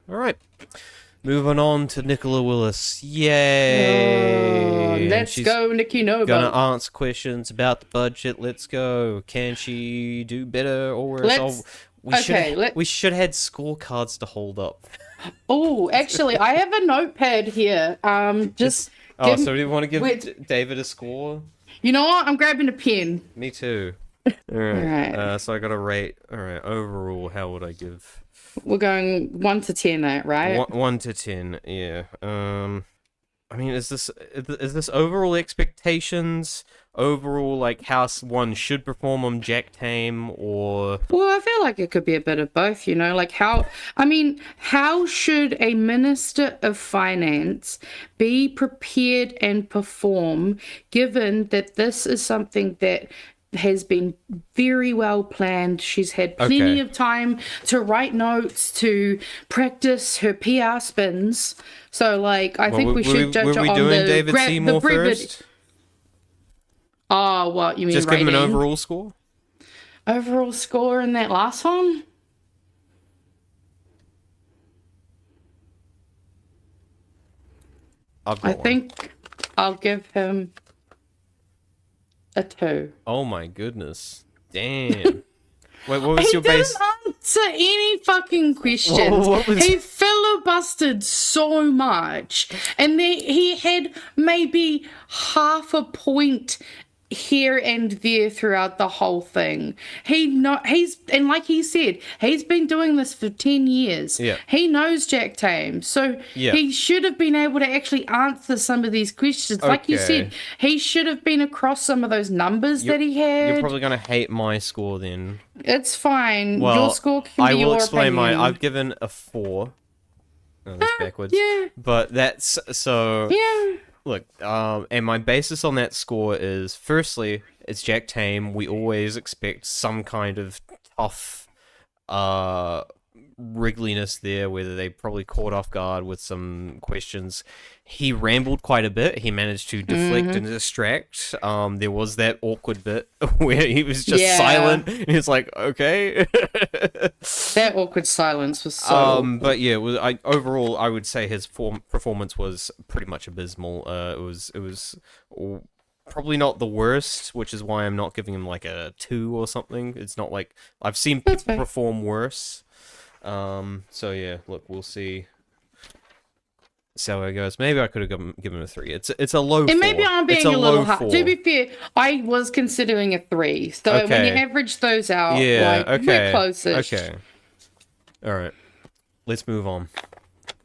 All right. Moving on to Nicola Willis. Yay! Let's go, Nikki Noble. Gonna answer questions about the budget. Let's go. Can she do better or worse? We should have had scorecards to hold up. Oh, actually, I have a notepad here. So do you want to give David a score? You know what? I'm grabbing a pen. Me too. All right. So I got to rate. All right. Overall, how would I give? We're going 1 to 10, right? 1 to 10. Yeah. I mean, is this overall expectations? Overall, like how one should perform on Jack Tame, or? Well, I feel like it could be a bit of both. You know, like how should a minister of finance be prepared and perform, given that this is something that has been very well planned. She's had plenty of time to write notes, to practice her PR spins. So, like, I think we should judge her on the David Seymour first? Oh, what you mean? Just give him an overall score. Overall score in that last one. I think I'll give him a 2. Oh my goodness. Damn. Wait, what was your base? He didn't answer any fucking questions. He filibustered so much. And he had maybe half a point here and there throughout the whole thing. And like he said, he's been doing this for 10 years. Yeah. He knows Jack Tame. So he should have been able to actually answer some of these questions. Like you said, he should have been across some of those numbers that he had. You're probably going to hate my score then. It's fine. Well, your score can be your opinion. I will explain mine. I've given a 4. Oh, that's backwards. Yeah. But that's so... Yeah. Look, and my basis on that score is, firstly, it's Jack Tame. We always expect some kind of tough wriggliness there, whether they probably caught off guard with some questions. He rambled quite a bit. He managed to deflect and distract. There was that awkward bit where he was just silent. And he was like, okay. That awkward silence was so... But yeah, overall, I would say his performance was pretty much abysmal. It was probably not the worst, which is why I'm not giving him like a 2 or something. It's not like... I've seen people perform worse. So yeah, look, we'll see how it goes. Maybe I could have given him a 3. It's a low 4. And maybe I'm being a little hard. To be fair, I was considering a 3. So when you average those out, we're closest. Okay. All right. Let's move on.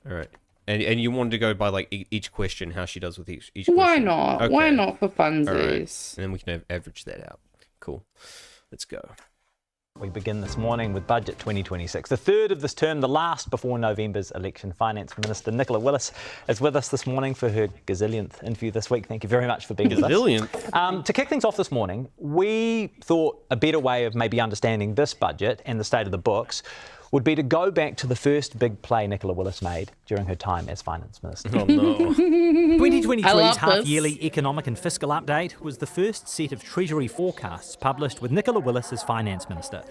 All right. And you wanted to go by like each question, how she does with each question. Why not? Okay. Why not for funsies? All right. And then we can average that out. Cool. Let's go. We begin this morning with Budget 2026, the third of this term, the last before November's election. Finance Minister Nicola Willis is with us this morning for her gazillionth interview this week. Thank you very much for being with us. To kick things off this morning, we thought a better way of maybe understanding this budget and the state of the books would be to go back to the first big play Nicola Willis made during her time as Finance Minister. Oh no. 2023's half-yearly economic and fiscal update was the first set of Treasury forecasts published with Nicola Willis as Finance Minister.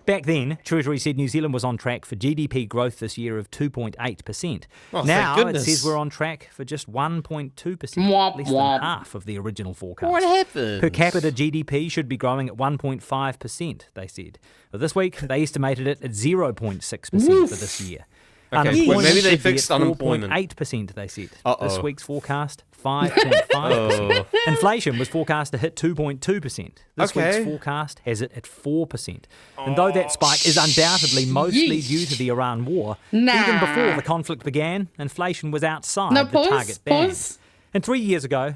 Back then, Treasury said New Zealand was on track for GDP growth this year of 2.8%. Now it says we're on track for just 1.2%, less than half of the original forecast. What happened? Per capita GDP should be growing at 1.5%, they said. But this week, they estimated it at 0.6% for this year. Okay, maybe they fixed unemployment. 4.8%, they said. This week's forecast, 5.5%. Inflation was forecast to hit 2.2%. This week's forecast has it at 4%. And though that spike is undoubtedly mostly due to the Iran war, even before the conflict began, inflation was outside the target band. And 3 years ago...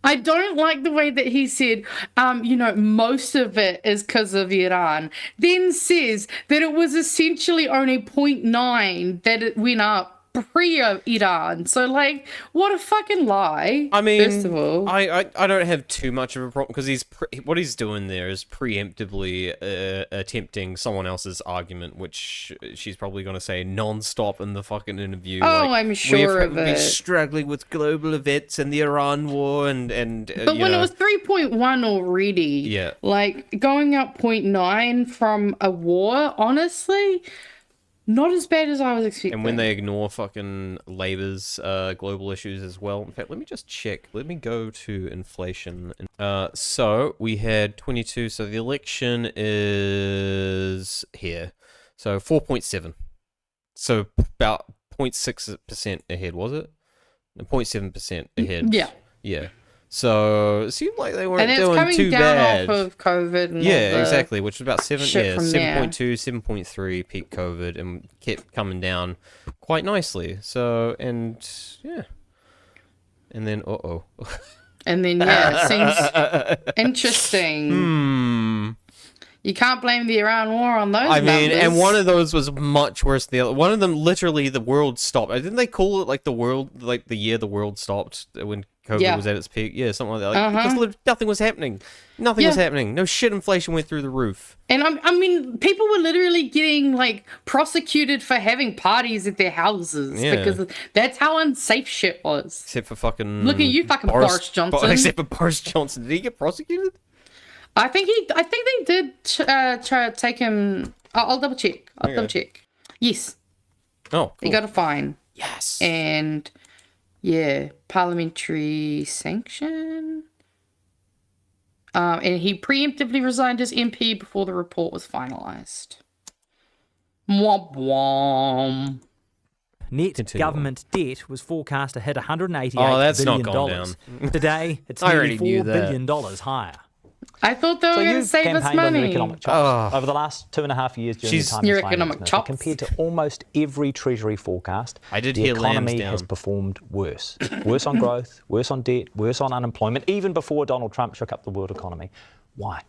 I don't like the way that he said, most of it is because of Iran. Then says that it was essentially only 0.9 that it went up pre-Iran. So, like, what a fucking lie. I mean, first of all. I don't have too much of a problem because what he's doing there is preemptively attempting someone else's argument, which she's probably going to say non-stop in the fucking interview. Oh, like, I'm sure of it. We've been struggling with global events and the Iran war and but when it was 3.1 already, like, going up 0.9 from a war, honestly... Not as bad as I was expecting. And when they ignore fucking Labour's global issues as well. In fact, let me just check. Let me go to inflation. So we had 22. So the election is here. So 4.7. So about 0.6% ahead, was it? 0.7% ahead. Yeah. Yeah. So it seemed like they weren't and it's doing coming too down bad. off of COVID. And Yeah, all the exactly. Which was about 7.2, 7.3 peak COVID, and kept coming down quite nicely. So and then And then it seems interesting. You can't blame the Iran war on those numbers. And one of those was much worse than the other. One of them, literally, the world stopped. Didn't they call it like the year the world stopped when COVID was at its peak? Yeah, something like that. Because nothing was happening. Nothing was happening. No shit, inflation went through the roof. And I mean, people were literally getting like prosecuted for having parties at their houses because that's how unsafe shit was. Except for fucking. Look at you, fucking Boris Johnson. Except for Boris Johnson, did he get prosecuted? I think they did try to take him. I'll double check. Double check. Yes. Oh, cool. He got a fine. Yes. And parliamentary sanction. And he preemptively resigned as MP before the report was finalised. Womp womp. Net government debt was forecast to hit $188 that's billion. not gone down. Today, it's I nearly already knew $4 that. billion higher. I thought they were going to save us campaigned on your money. economic chops over the last 2.5 years during your time Your as economic finance chops. minister. Compared to almost every Treasury forecast, I did the hear lambs economy down. has performed worse. Worse on growth, worse on debt, worse on unemployment, even before Donald Trump shook up the world economy. Why?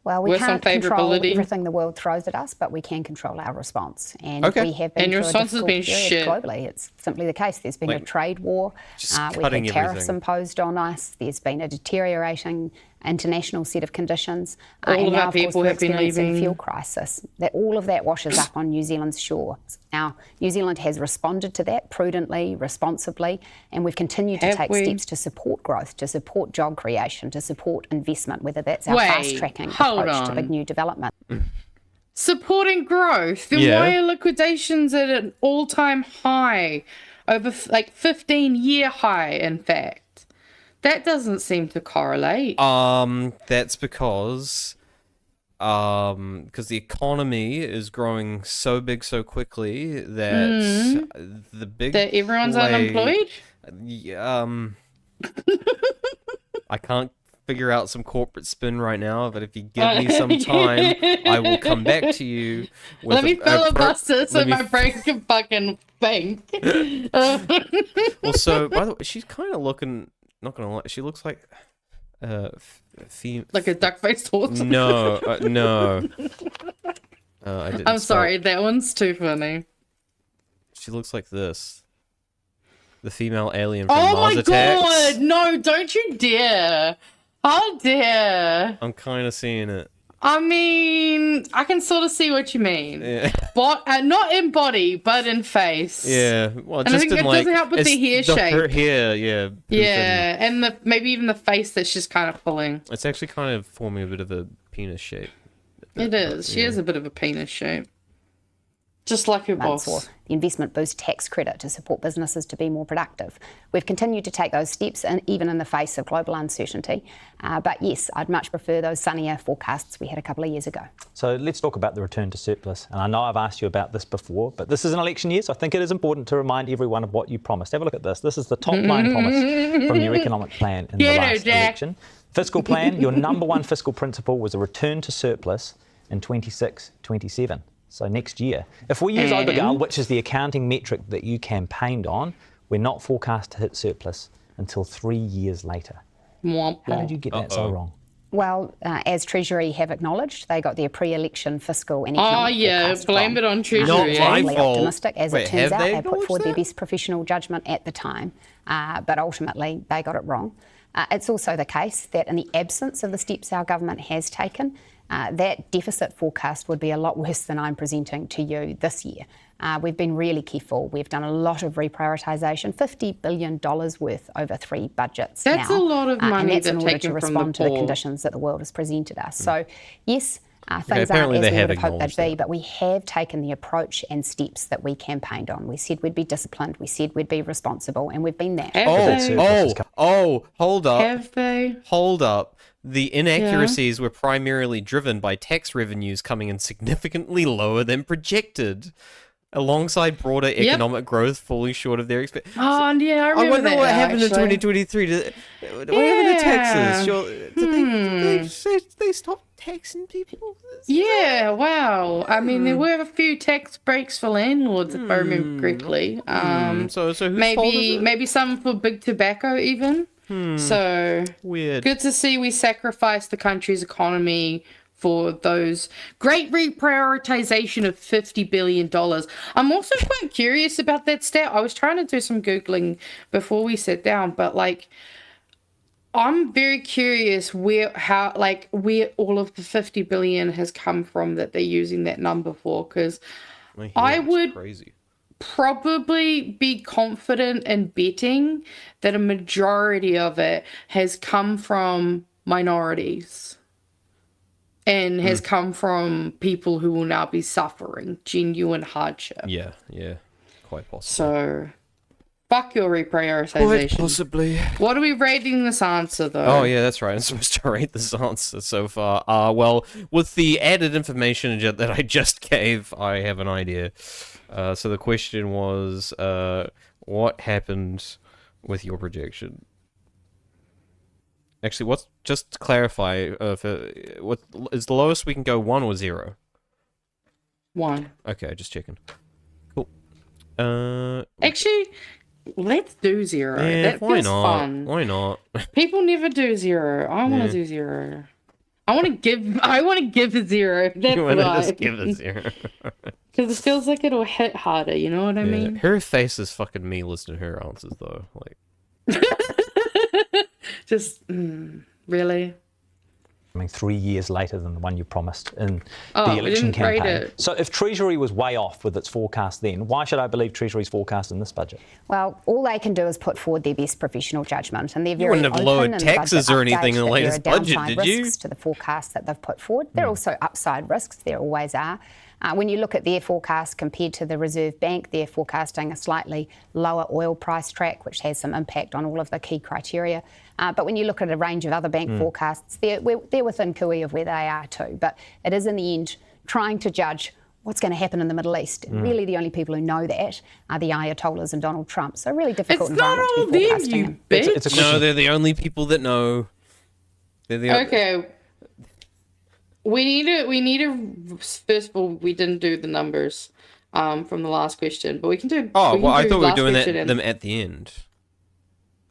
Well, we Worse on can't control favourability. everything the world throws at us, but we can control our response. And Okay. we have been And your through a response has difficult been period shit. globally. It's simply the case. There's been a trade war. just We've cutting had tariffs everything. imposed on us. There's been a deteriorating international set of conditions. All and of now, our of course, people we're have been experiencing a leaving. fuel crisis. All of that washes up on New Zealand's shores. Now, New Zealand has responded to that prudently, responsibly, and we've continued to Have take we? steps to support growth, to support job creation, to support investment, whether that's our Wait, fast-tracking hold approach to on. big new development. Supporting growth. Then Yeah. why are liquidations at an all-time high? Over 15-year high, in fact. That doesn't seem to correlate. That's because the economy is growing so big so quickly that the big That everyone's play- unemployed? I can't figure out some corporate spin right now, but if you give me some time, I will come back to you. With Let me filibuster so let me my brain can fucking think. Well, so by the way, she's kind of looking. Not gonna lie, she looks like Like a duck-faced horse. No, no. I didn't I'm spell- sorry, that one's too funny. She looks like this. The female alien from Oh Mars my Attacks. god! No, don't you dare! How dare! I'm kind of seeing it. I mean, I can sort of see what you mean. Yeah. But not in body, but in face. Yeah. Well, And I just think in it like doesn't help with the hair shape. Her hair, yeah. Yeah, and maybe even the face that's just kind of pulling. It's actually kind of forming a bit of a penis shape. It is. She has a bit of a penis shape. Just like her boss. Or the investment boost tax credit to support businesses to be more productive. We've continued to take those steps, and even in the face of global uncertainty. But yes, I'd much prefer those sunnier forecasts we had a couple of years ago. So let's talk about the return to surplus. And I know I've asked you about this before, but this is an election year, so I think it is important to remind everyone of what you promised. Have a look at this. This is the top line promise from your economic plan in the last election. Fiscal plan, your number one fiscal principle was a return to surplus in 26-27. So next year. If we use Obergall, which is the accounting metric that you campaigned on, we're not forecast to hit surplus until 3 years later. Womp How did womp. you get that so wrong? Well, as Treasury have acknowledged, they got their pre-election fiscal and economic Oh, yeah, forecast blame wrong. it on Treasury. Not eh? my Incredibly fault. optimistic, as Wait, it turns have out. they They put forward their acknowledged that? best professional judgment at the time, but ultimately they got it wrong. It's also the case that in the absence of the steps our government has taken, that deficit forecast would be a lot worse than I'm presenting to you this year. We've been really careful. We've done a lot of reprioritisation, $50 billion worth over 3 budgets That's now. a lot of money and that's in they're order to taking from the respond to the poor. conditions that the world has presented us. So, yes, Things aren't apparently as they we have would have hoped acknowledged they'd be, that. but we have taken the approach and steps that we campaigned on. We said we'd be disciplined, we said we'd be responsible, and we've been that. Hold up. Have they? Hold up. The inaccuracies were primarily driven by tax revenues coming in significantly lower than projected, alongside broader economic growth falling short of their expectations. Oh, yeah, I remember I wonder that what now, happened in actually. 2023. What happened to taxes? Did they stop taxing people? Yeah, wow. I mean, there were a few tax breaks for landlords, if I remember correctly. So whose fault is it? Maybe some for big tobacco even. So Weird. good to see we sacrificed the country's economy for those great reprioritization of $50 billion. I'm also quite curious about that stat. I was trying to do some Googling before we sat down, but like, I'm very curious where all of the 50 billion has come from that they're using that number for, because I would crazy. probably be confident in betting that a majority of it has come from minorities and has come from people who will now be suffering genuine hardship. Yeah, quite possible. So, fuck your reprioritization. Quite possibly. What are we rating this answer, though? Oh, yeah, that's right. I'm supposed to rate this answer so far. Well, with the added information that I just gave, I have an idea. So the question was, what happened with your projection? Actually, just to clarify, what is the lowest we can go, 1 or 0? 1. Okay, just checking. Cool. Actually, let's do 0. Yeah, That why feels not? fun. Why not? People never do 0. I want to do 0. I want to give a 0. That's You want to why. just give it 0. Because it feels like it'll hit harder. You know what I mean? Her face is fucking me listening to her answers though. Like, Just really. I mean, 3 years later than the one you promised in Oh, the we election didn't rate campaign. it. So if Treasury was way off with its forecast then, why should I believe Treasury's forecast in this budget? Well, all they can do is put forward their best professional judgment, and they're You very wouldn't have open lowered in the taxes budget or anything update in the that latest there are budget, downside did you? risks to the forecast that they've put forward. There are also upside risks. There always are. When you look at their forecast compared to the Reserve Bank, they're forecasting a slightly lower oil price track, which has some impact on all of the key criteria. But when you look at a range of other bank forecasts, they're within cooey of where they are too. But it is in the end trying to judge what's going to happen in the Middle East. And really the only people who know that are the Ayatollahs and Donald Trump. So a really difficult It's not environment all to be them, forecasting you in. bitch. It's a question. no, they're the only people that know. They're the Okay. We need to first of all, we didn't do the numbers from the last question, but we can do. Oh, we can well, I do thought we were last doing question and- them at the end.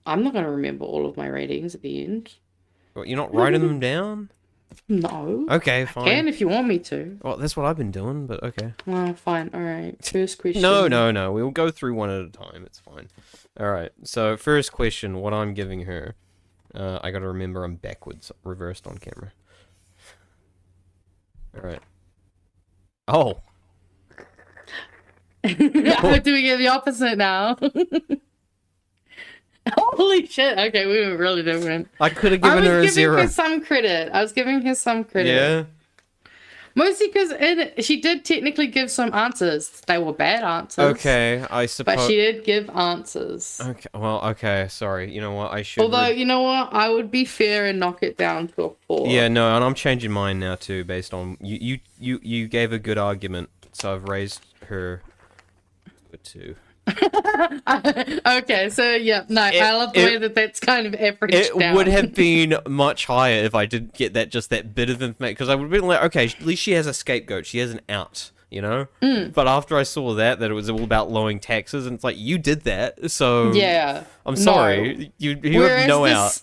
I'm not going to remember all of my ratings at the end. What, you're not writing them down? No. Okay, fine. Can if you want me to. Well, that's what I've been doing, but okay. Well, fine. All right. First question. No. We'll go through one at a time. It's fine. All right. So, first question, what I'm giving her. I got to remember I'm backwards, reversed on camera. All right. Oh. We're doing it the opposite now. Holy shit. Okay, we were really different. I could have I given her a was giving 0. her some credit. Yeah. Mostly because she did technically give some answers. They were bad answers. Okay, I suppose. But she did give answers. Okay, well, okay, sorry. You know what? I should. Although, you know what? I would be fair and knock it down to a 4. Yeah, no, and I'm changing mine now too, based on you gave a good argument, so I've raised her to a 2. Okay, so yeah, no, I love the way that's kind of averaged It down. would have been much higher if I didn't get just that bit of information, because I would have been like, okay, at least she has a scapegoat, she has an out, you know? But after I saw that it was all about lowering taxes, and it's like, you did that, so Yeah. I'm sorry, you have no out.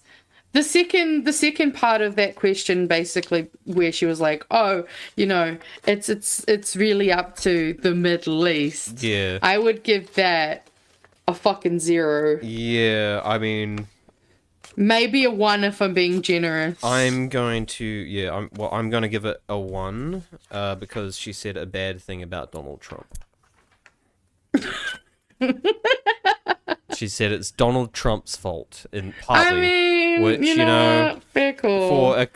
The second part of that question, basically, where she was like, "Oh, you know, it's really up to the Middle East." Yeah. I would give that a fucking 0. Yeah, I mean, Maybe a 1 if I'm being generous. I'm going to, I'm going to give it a 1, because she said a bad thing about Donald Trump. She said it's Donald Trump's fault, partly. I mean, mean, which, you know, fair call. for a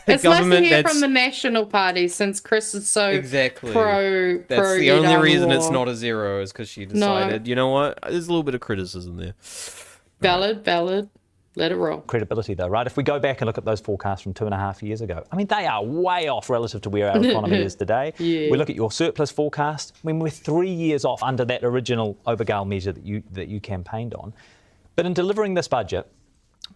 It's government nice to hear that's from the National Party since Chris is so exactly pro. that's the only Iran reason war. it's not a zero is because she decided, you know what, there's a little bit of criticism there. Valid. Let it roll. Credibility, though, right? If we go back and look at those forecasts from 2.5 years ago, I mean, they are way off relative to where our economy is today. Yeah. We look at your surplus forecast. I mean, we're 3 years off under that original Overgale measure that you campaigned on. But in delivering this budget,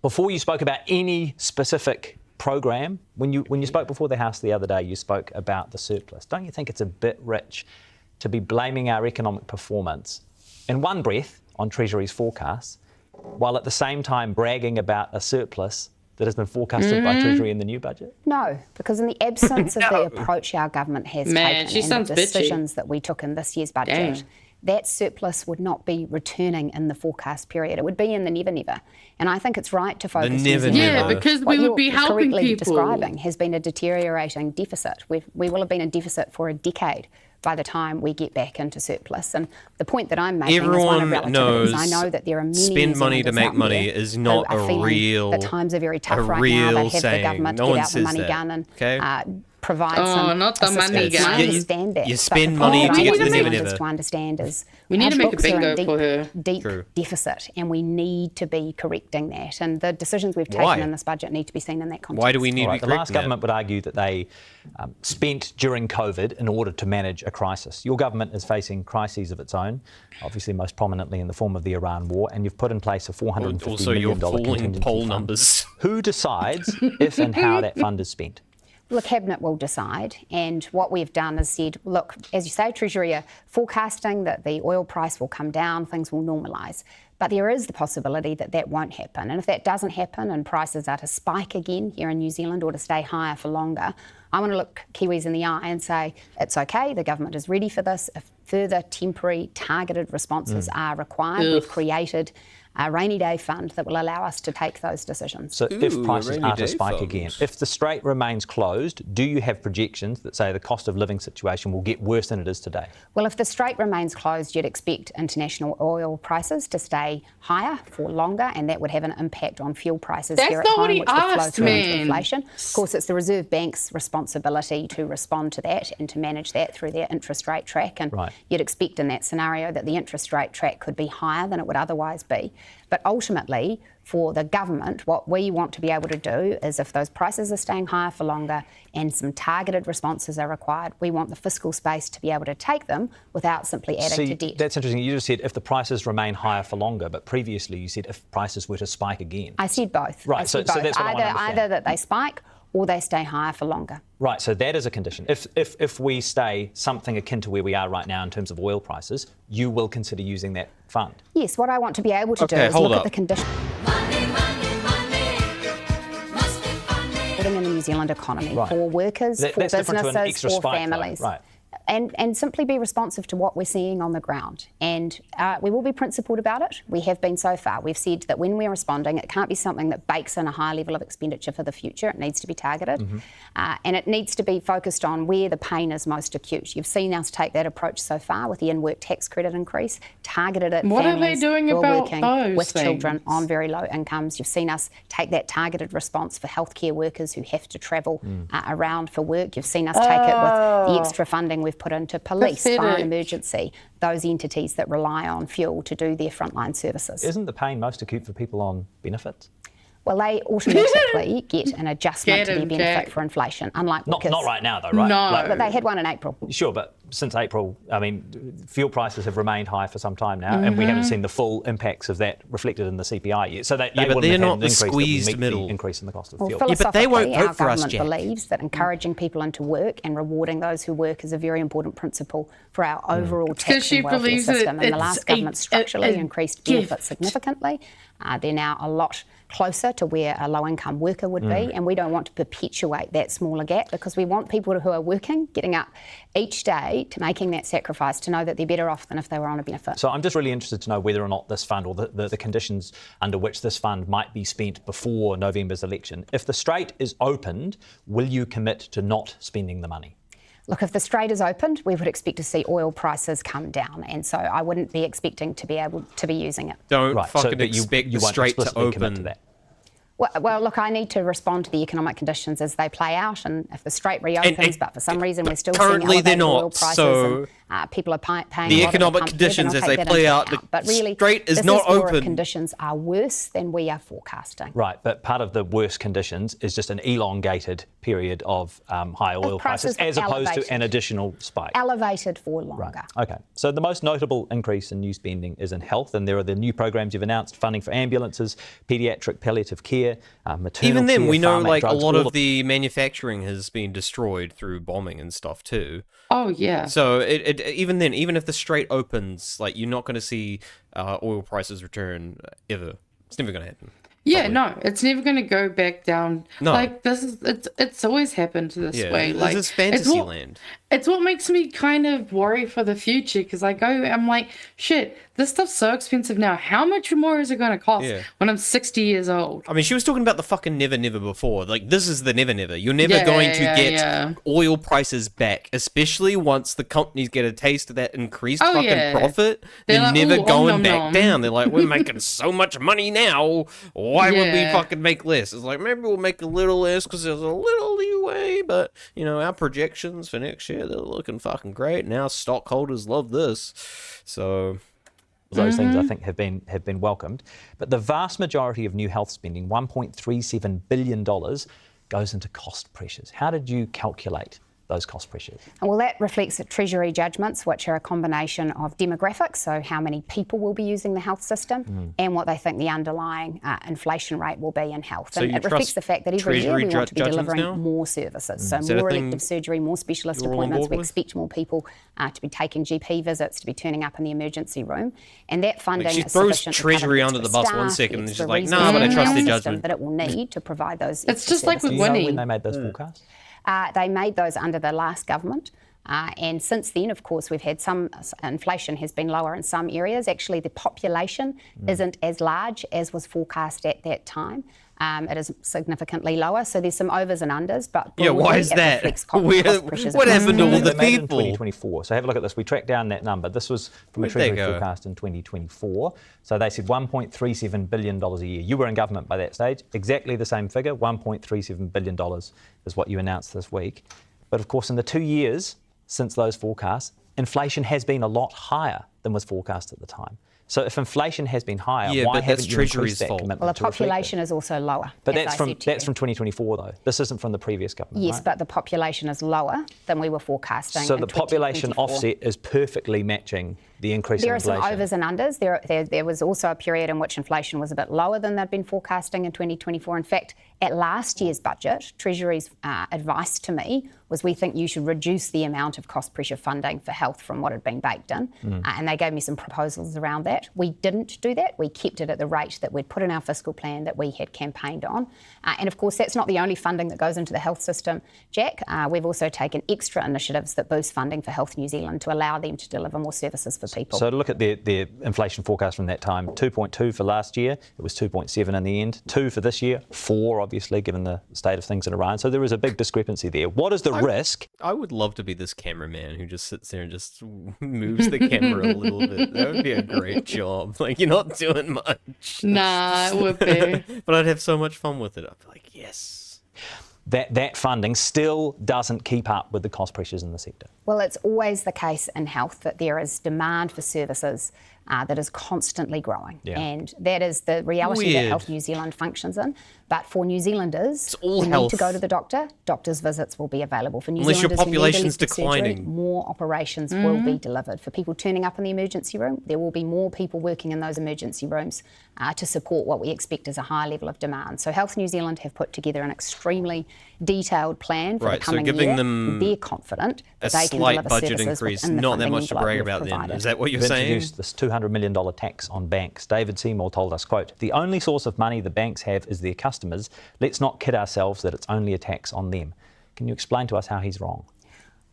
before you spoke about any specific program, when you spoke before the House the other day, you spoke about the surplus. Don't you think it's a bit rich to be blaming our economic performance in one breath on Treasury's forecasts, while at the same time bragging about a surplus that has been forecasted by Treasury in the new budget? No, because in the absence of the approach our government has taken and the decisions that we took in this year's budget, that surplus would not be returning in the forecast period. It would be in the never. And I think it's right to focus never. Yeah, because we would be helping correctly people. describing has been a deteriorating deficit. We will have been in deficit for a decade by the time we get back into surplus. And the point that I'm making is one of relativity. Knows I know that there are many spend money to New make Zealanders money out there is not who are a feeling real that times are very tough a right real now. They have saying. the government No get one out the says money that. gun and Okay. provide some not the money assistance. gun. I understand that. You but spend the money point to I get want to the New never. Zealanders to understand is We need our to make a books are in bingo for her. deep True. deficit, and we need to be correcting that. And the decisions we've Why? taken in this budget need to be seen in that context. Why do we need All to right, be the last correcting that? government would argue that they spent during COVID in order to manage a crisis. Your government is facing crises of its own, obviously most prominently in the form of the Iran war, and you've put in place a $450 Also, million your falling contingency poll fund. numbers. Who decides if and how that fund is spent? The Cabinet will decide, and what we've done is said, look, as you say, Treasury are forecasting that the oil price will come down, things will normalise. But there is the possibility that that won't happen. And if that doesn't happen and prices are to spike again here in New Zealand or to stay higher for longer, I want to look Kiwis in the eye and say, it's okay, the government is ready for this. If further temporary targeted responses are required, we've created a rainy day fund that will allow us to take those decisions. So if prices rainy are to day spike fund. again, if the strait remains closed, do you have projections that say the cost of living situation will get worse than it is today? Well, if the strait remains closed, you'd expect international oil prices to stay higher for longer, and that would have an impact on fuel prices That's here at not home, what he which would flow asked, through into man. inflation. Of course, it's the Reserve Bank's responsibility to respond to that and to manage that through their interest rate track. And Right. you'd expect in that scenario that the interest rate track could be higher than it would otherwise be. But ultimately, for the government, what we want to be able to do is if those prices are staying higher for longer and some targeted responses are required, we want the fiscal space to be able to take them without simply adding to debt. That's interesting. You just said if the prices remain higher for longer, but previously you said if prices were to spike again. I said both. Right, I said so both. that's what I want to understand. Either that they spike or they stay higher for longer. Right, so that is a condition. If we stay something akin to where we are right now in terms of oil prices, you will consider using that fund? Yes, what I want to be able to do Okay, is hold look up. at the conditions in the New Zealand economy Right. for workers, That's for different to an businesses, extra for spike, though, families. right. And simply be responsive to what we're seeing on the ground. And we will be principled about it. We have been so far. We've said that when we're responding, it can't be something that bakes in a high level of expenditure for the future. It needs to be targeted. And it needs to be focused on where the pain is most acute. You've seen us take that approach so far with the in-work tax credit increase, targeted at What are they families doing who are about working those with children things? on very low incomes. You've seen us take that targeted response for healthcare workers who have to travel around for work. You've seen us take it with the extra funding we've put into police, fire Pathetic. and emergency, those entities that rely on fuel to do their frontline services. Isn't the pain most acute for people on benefits? Well, they automatically get an adjustment to Get their him, benefit Jack. for inflation, unlike Not workers. right now, though, right? No. But they had one in April. Sure, but since April, I mean, fuel prices have remained high for some time now, and we haven't seen the full impacts of that reflected in the CPI yet. So they but wouldn't they're have had not an the increase that would squeezed meet middle. the increase in the cost of Well, fuel. Yeah, but they won't philosophically, vote for our us, government Jack. believes that encouraging people into work and rewarding those who work is a very important principle for our overall tax she and welfare believes that system. And the it's last government structurally a increased gift. benefits significantly. They're now a lot closer to where a low-income worker would be, and we don't want to perpetuate that smaller gap because we want people who are working, getting up each day to making that sacrifice to know that they're better off than if they were on a benefit. So I'm just really interested to know whether or not this fund or the conditions under which this fund might be spent before November's election. If the strait is opened, will you commit to not spending the money? Look, if the strait is opened, we would expect to see oil prices come down, and so I wouldn't be expecting to be able to be using it. Don't Right, fucking but you expect the won't strait to explicitly commit open. to that. Well, look, I need to respond to the economic conditions as they play out, and if the strait reopens, but for some reason we're still currently seeing they're elevated oil not, prices, so and people are paying the a lot economic at the pump here, then conditions I'll as take they that play into out, account. the But really, strait is this not more if open. conditions are worse than we are forecasting. Right, but part of the worst conditions is just an elongated period of high oil prices as opposed to an additional spike. Elevated for longer. Right. Okay. So the most notable increase in new spending is in health, and there are the new programs you've announced: funding for ambulances, paediatric palliative care, maternal Even then, care, we know pharmac like a drugs, lot all of the manufacturing has been destroyed through bombing and stuff too. Oh yeah. So even then, even if the strait opens, like you're not going to see oil prices return ever. It's never going to happen. Yeah, Probably. no, it's never going to go back down. No. Like this is it's always happened this way. Like this is fantasy land. It's what makes me kind of worry for the future because I'm like, shit, this stuff's so expensive now. How much more is it going to cost when I'm 60 years old? I mean, she was talking about the fucking never before. Like, this is the never. You're never going to get oil prices back, especially once the companies get a taste of that increased profit. They're like, never going back nom. down. They're like, we're making so much money now. Why would we fucking make less? It's like, maybe we'll make a little less because there's a little leeway, but, you know, our projections for next year, they're looking fucking great. Now stockholders love this. So those things I think have been welcomed. But the vast majority of new health spending, $1.37 billion, goes into cost pressures. How did you calculate those cost pressures? Well, that reflects the Treasury judgments, which are a combination of demographics, so how many people will be using the health system, and what they think the underlying inflation rate will be in health. So and it reflects the fact that every year we want to be delivering more services. So more elective surgery, more specialist appointments. We expect more people to be taking GP visits, to be turning up in the emergency room. And that funding she is throws sufficient Treasury to under the bus one second and she's like, nah, but I trust their judgment. That it will need to provide those It's just like with Do you know Winnie. when they made those forecasts? They made those under the last government. And since then, of course, we've had some inflation has been lower in some areas. Actually, the population isn't as large as was forecast at that time. It is significantly lower, so there's some overs and unders. But why is that? What happened to all the They made it in people? 2024. So have a look at this. We tracked down that number. This was from a Treasury forecast in 2024. So they said $1.37 billion a year. You were in government by that stage. Exactly the same figure, $1.37 billion is what you announced this week. But of course, in the 2 years since those forecasts, inflation has been a lot higher than was forecast at the time. So if inflation has been higher, why haven't you increased that commitment? Well, the population is also lower. But that's from 2024 though. This isn't from the previous government. Yes, right? but the population is lower than we were forecasting. So the population offset is perfectly matching the increase in inflation. There are some overs and unders. There was also a period in which inflation was a bit lower than they'd been forecasting in 2024. In fact, at last year's budget, Treasury's advice to me was we think you should reduce the amount of cost pressure funding for health from what had been baked in. And they gave me some proposals around that. We didn't do that. We kept it at the rate that we'd put in our fiscal plan that we had campaigned on. And of course, that's not the only funding that goes into the health system, Jack. We've also taken extra initiatives that boost funding for Health New Zealand to allow them to deliver more services for people. So to look at the inflation forecast from that time, 2.2 for last year, it was 2.7 in the end, 2 for this year, 4 obviously given the state of things in Iran. So there is a big discrepancy there. What is the risk? I would love to be this cameraman who just sits there and just moves the camera a little bit. That would be a great job. Like, you're not doing much. Nah, it would be. But I'd have so much fun with it. I'd be like, yes. That funding still doesn't keep up with the cost pressures in the sector. Well, it's always the case in health that there is demand for services that is constantly growing. Yeah. And that is the reality that Health New Zealand functions in. But for New Zealanders who need to go to the doctor, doctor's visits will be available. For New Unless your Zealanders population's who need elective surgery, declining. more operations will be delivered. For people turning up in the emergency room, there will be more people working in those emergency rooms to support what we expect is a high level of demand. So Health New Zealand have put together an extremely detailed plan for the coming giving year. them They're confident that a they can slight deliver budget services increase, within the not that funding much to envelope brag we've about then. provided. Is that what you're They've saying? introduced this $200 million tax on banks. David Seymour told us, quote, "The only source of money the banks have is their customers. Let's not kid ourselves that it's only a tax on them." Can you explain to us how he's wrong?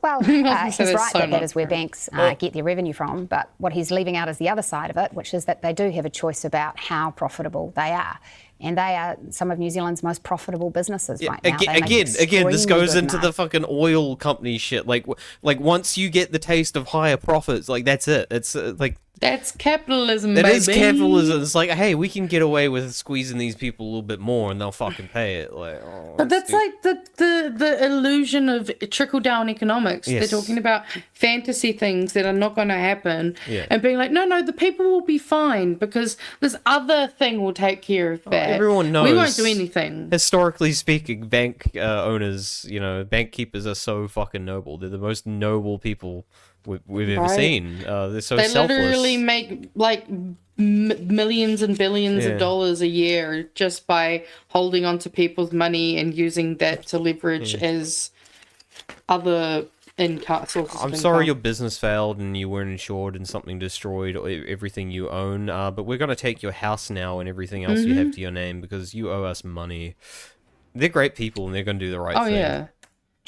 Well, he's right so that is where banks get their revenue from, but what he's leaving out is the other side of it, which is that they do have a choice about how profitable they are. And they are some of New Zealand's most profitable businesses right now. Again, this goes into the margin. fucking oil company shit. Like once you get the taste of higher profits, like that's it. It's like That's capitalism, That baby. is capitalism. It's like, hey, we can get away with squeezing these people a little bit more, and they'll fucking pay it. Like, But that's like the illusion of trickle-down economics. Yes. They're talking about fantasy things that are not going to happen, Yeah. and being like, no, the people will be fine because this other thing will take care of that. everyone knows. We won't do anything. Historically speaking, bank owners, bank keepers are so fucking noble. They're the most noble people we've ever Right. seen. They're so They selfless. literally make like millions and billions Yeah. of dollars a year just by holding onto people's money and using that to leverage as other income sources. I'm of sorry income. your business failed and you weren't insured and something destroyed everything you own, but we're going to take your house now and everything else you have to your name because you owe us money. They're great people and they're going to do the right Oh thing. yeah.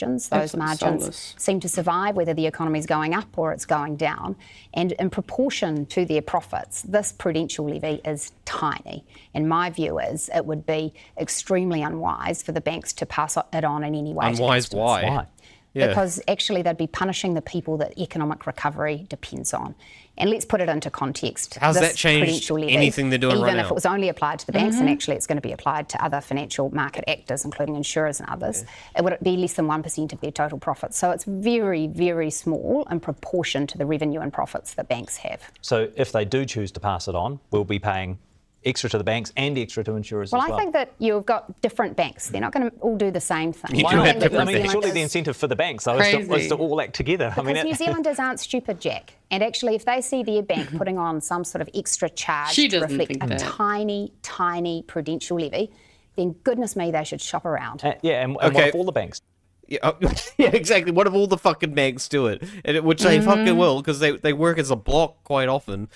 Those Absolute margins soulless. seem to survive whether the economy is going up or it's going down. And in proportion to their profits, this prudential levy is tiny. And my view is it would be extremely unwise for the banks to pass it on in any way. to Unwise customers. why? Why? Yeah. Because actually they'd be punishing the people that economic recovery depends on. And let's put it into context. How's This that changed prudential levy, anything they're doing even right if now? it was only applied to the banks, and actually it's going to be applied to other financial market actors, including insurers and others, it would be less than 1% of their total profits. So it's very, very small in proportion to the revenue and profits that banks have. So if they do choose to pass it on, we'll be paying extra to the banks and extra to insurers Well, as well. I think that you've got different banks. They're not going to all do the same thing. You Why do not? have I think that different I New mean, banks. Zealand surely the is- incentive for the banks though is Crazy. to all act together. Because New Zealanders aren't stupid, Jack. And actually, if they see their bank putting on some sort of extra charge She to doesn't reflect think a that. tiny, tiny prudential levy, then goodness me, they should shop around. And what Okay. if all the banks? Yeah, yeah, exactly. What if all the fucking banks do it? Which they fucking will, because they work as a block quite often.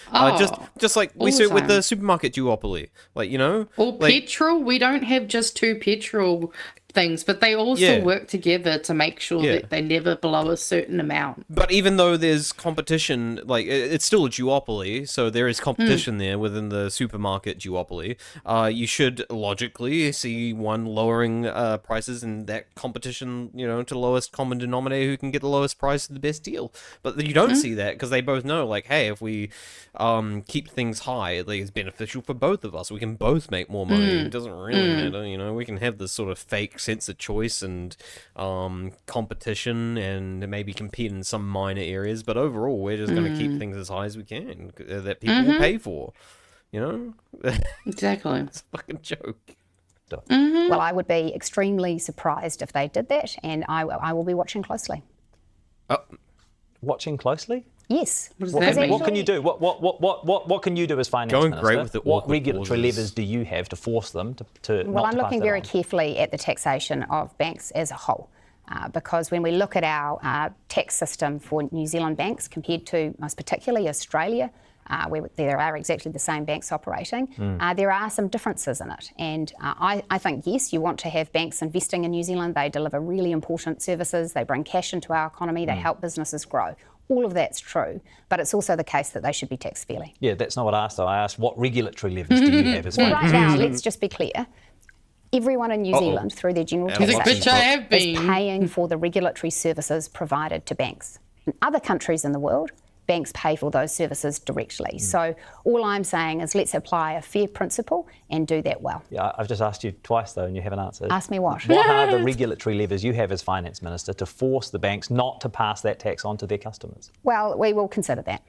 Just like we all see the with the time. supermarket duopoly. Like, Or like, petrol, we don't have just two petrol things, but they also Yeah. work together to make sure Yeah. that they never below a certain amount. But even though there's competition, like it's still a duopoly, so there is competition there within the supermarket duopoly. You should logically see one lowering prices and that competition, to the lowest common denominator who can get the lowest price and the best deal. But you don't see that because they both know, like, hey, if we keep things high, like, it's beneficial for both of us. We can both make more money. It doesn't really matter, we can have this sort of fake sense of choice and competition and maybe compete in some minor areas, but overall we're just going to keep things as high as we can that people will pay for. Exactly. It's a fucking joke. Well, I would be extremely surprised if they did that, and I will be watching closely. Watching closely? Yes. does Because that mean? What can you do? What can you do as finance Going minister? great with the What awkward regulatory pauses. levers do you have to force them to Well, not I'm to pass looking that very on? carefully at the taxation of banks as a whole. Because when we look at our tax system for New Zealand banks compared to most particularly Australia, where there are exactly the same banks operating, there are some differences in it. And I think, yes, you want to have banks investing in New Zealand. They deliver really important services. They bring cash into our economy. They help businesses grow. All of that's true. But it's also the case that they should be taxed fairly. Yeah, that's not what I asked though. I asked what regulatory levers do you have as Well, finance right now, minister? let's just be clear. Everyone in New Zealand, through their general He's like, "Bitch, I taxation, have is been." paying for the regulatory services provided to banks. In other countries in the world, banks pay for those services directly. So all I'm saying is let's apply a fair principle and do that well. Yeah, I've just asked you twice though and you haven't answered. Ask me what? What are the regulatory levers you have as finance minister to force the banks not to pass that tax on to their customers? Well, we will consider that.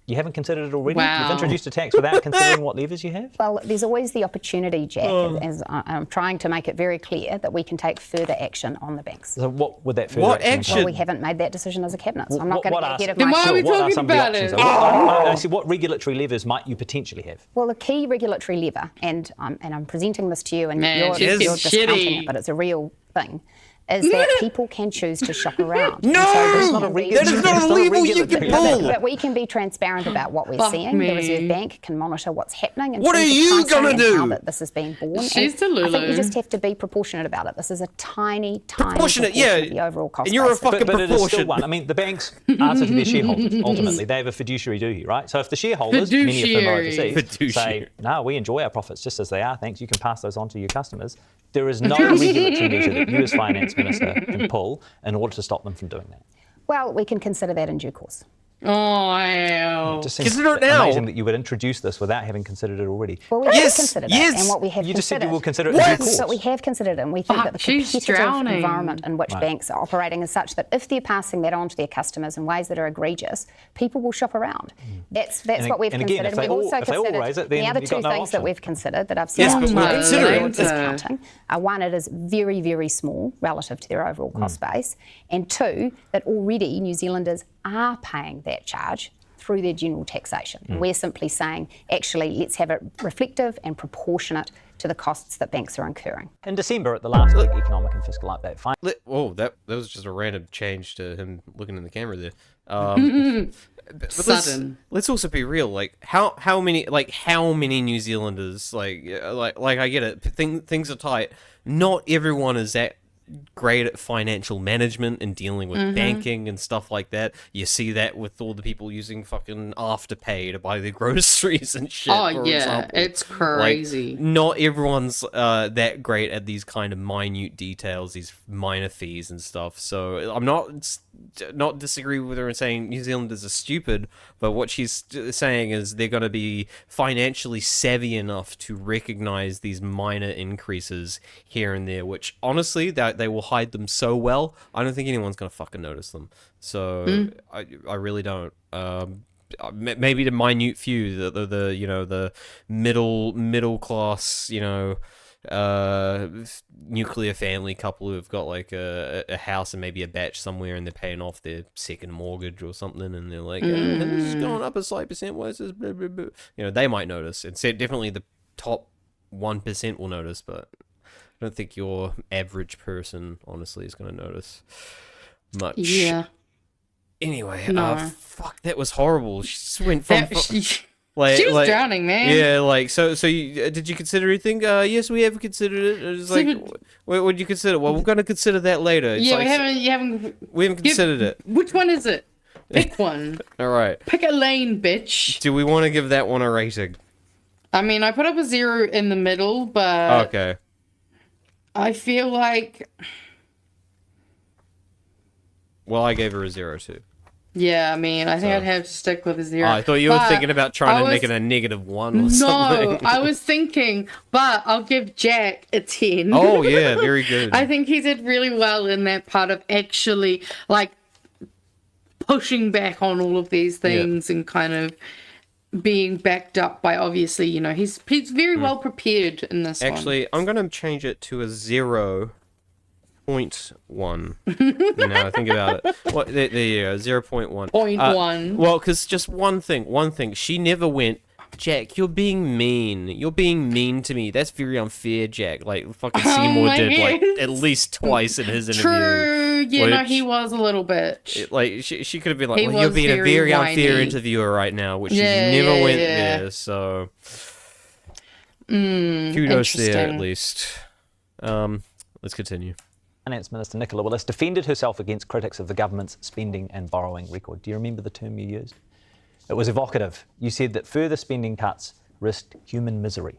You haven't considered it already? Wow. You've introduced a tax without considering what levers you have? Well, there's always the opportunity, Jack, as I'm trying to make it very clear that we can take further action on the banks. So what would that further What action action? Well, we haven't made that decision as a cabinet, so I'm not What- going to what get ahead are- of Then why are we myself. what are talking some of the about options? it? I see what regulatory levers might you potentially have? Well, the key regulatory lever, and I'm presenting this to you, and Man, you're she's discounting shitty. it, but it's a real thing, is that people can choose to shop around. No! And so That's not a these- regulatory- That is not It's a not a lever you can regulatory pull. But we can be transparent about what we're Fuck seeing. me. The Reserve Bank can monitor what's happening. In What terms are of you pricing gonna and do? How that this is being born. She's And I think Delulu. you just have to be proportionate about it. This is a tiny Proportionate, proportion yeah. of the overall cost And you're a base. fucking But it is still proportion. one. I mean, the banks answer to their shareholders, ultimately. They have a fiduciary duty, right? So if the shareholders, many of them are Fiduciary. overseas, say, Fiduciary. no, we enjoy our profits just as they are, thanks, you can pass those on to your customers, there is no regulatory measure that you as finance minister can pull in order to stop them from doing that. Well, we can consider that in due course. Oh, hell. Just seems Consider it now. amazing that you would introduce this without having considered it already. Well, we have Yes, considered yes. it, and what we have You just said considered. you will consider it in due course. But we have considered it, and we think that the she's competitive drowning. environment in which Right. banks are operating is such that if they're passing that on to their customers in ways that are egregious, people will shop around. That's And what we've and again, considered. if they We've all- also if they all considered raise it, then the other you've two got no things that option. we've considered that I've said Yes, but we'll are consider it. around discounting. One, it is very, very small relative to their overall cost base, and two, that already New Zealanders are paying that charge through their general taxation. We're simply saying, actually, let's have it reflective and proportionate to the costs that banks are incurring. In December, at the last big economic and fiscal update, Oh, that was just a random change to him looking in the camera there. But Sudden. let's also be real. Like how many New Zealanders like I get it. Things are tight. Not everyone is that great at financial management and dealing with banking and stuff like that. You see that with all the people using fucking Afterpay to buy their groceries and shit. Oh, for yeah. example. It's crazy. Like, not everyone's that great at these kind of minute details, these minor fees and stuff. So I'm not disagree with her in saying New Zealanders are stupid, but what she's saying is they're going to be financially savvy enough to recognize these minor increases here and there, which honestly that they will hide them so well. I don't think anyone's going to fucking notice them. So I really don't. Maybe the minute few, the you know, the middle class, you know, nuclear family couple who've got like a house and maybe a batch somewhere and they're paying off their second mortgage or something and they're like, this is going up a slight percent, why is this blah, blah, blah. You know, they might notice. And so definitely the top 1% will notice, but I don't think your average person honestly is going to notice much. Yeah. Anyway, No. fuck, that was horrible. She just went from She like, was drowning, man. Yeah, like so you, did you consider anything? Yes, we have considered it. It's like, what would you consider? Well, we're going to consider that later. It's Yeah, like, you haven't. we haven't considered it. Which one is it? Pick one. All right. Pick a lane, bitch. Do we want to give that one a rating? I mean, I put up a 0 in the middle, but Okay. I feel like, Well, I gave her a 0 too. yeah, I mean, I think So- I'd have to stick with a 0. I thought you were But thinking about trying I to was- make it a -1 or something. No, I was thinking, but I'll give Jack a 10. Oh yeah, very good. I think he did really well in that part of actually, like, pushing back on all of these things and kind of being backed up by, obviously, you know, he's very well prepared in this one. Actually, I'm going to change it to a 0.1. Now think about it. What? There you go, 0.1. 0.1. Well, because just one thing. She never went, Jack, you're being mean. You're being mean to me. That's very unfair, Jack. Like fucking Seymour my did like God. at least twice in his interview. True, yeah, no, which- he was a little bitch. Like she could have been like, He well, you're was being a very very unfair whiny. interviewer right now, which Yeah, she never yeah, went yeah. there. So kudos there at interesting. least. Let's continue. Finance Minister Nicola Willis defended herself against critics of the government's spending and borrowing record. Do you remember the term you used? It was evocative. You said that further spending cuts risked human misery.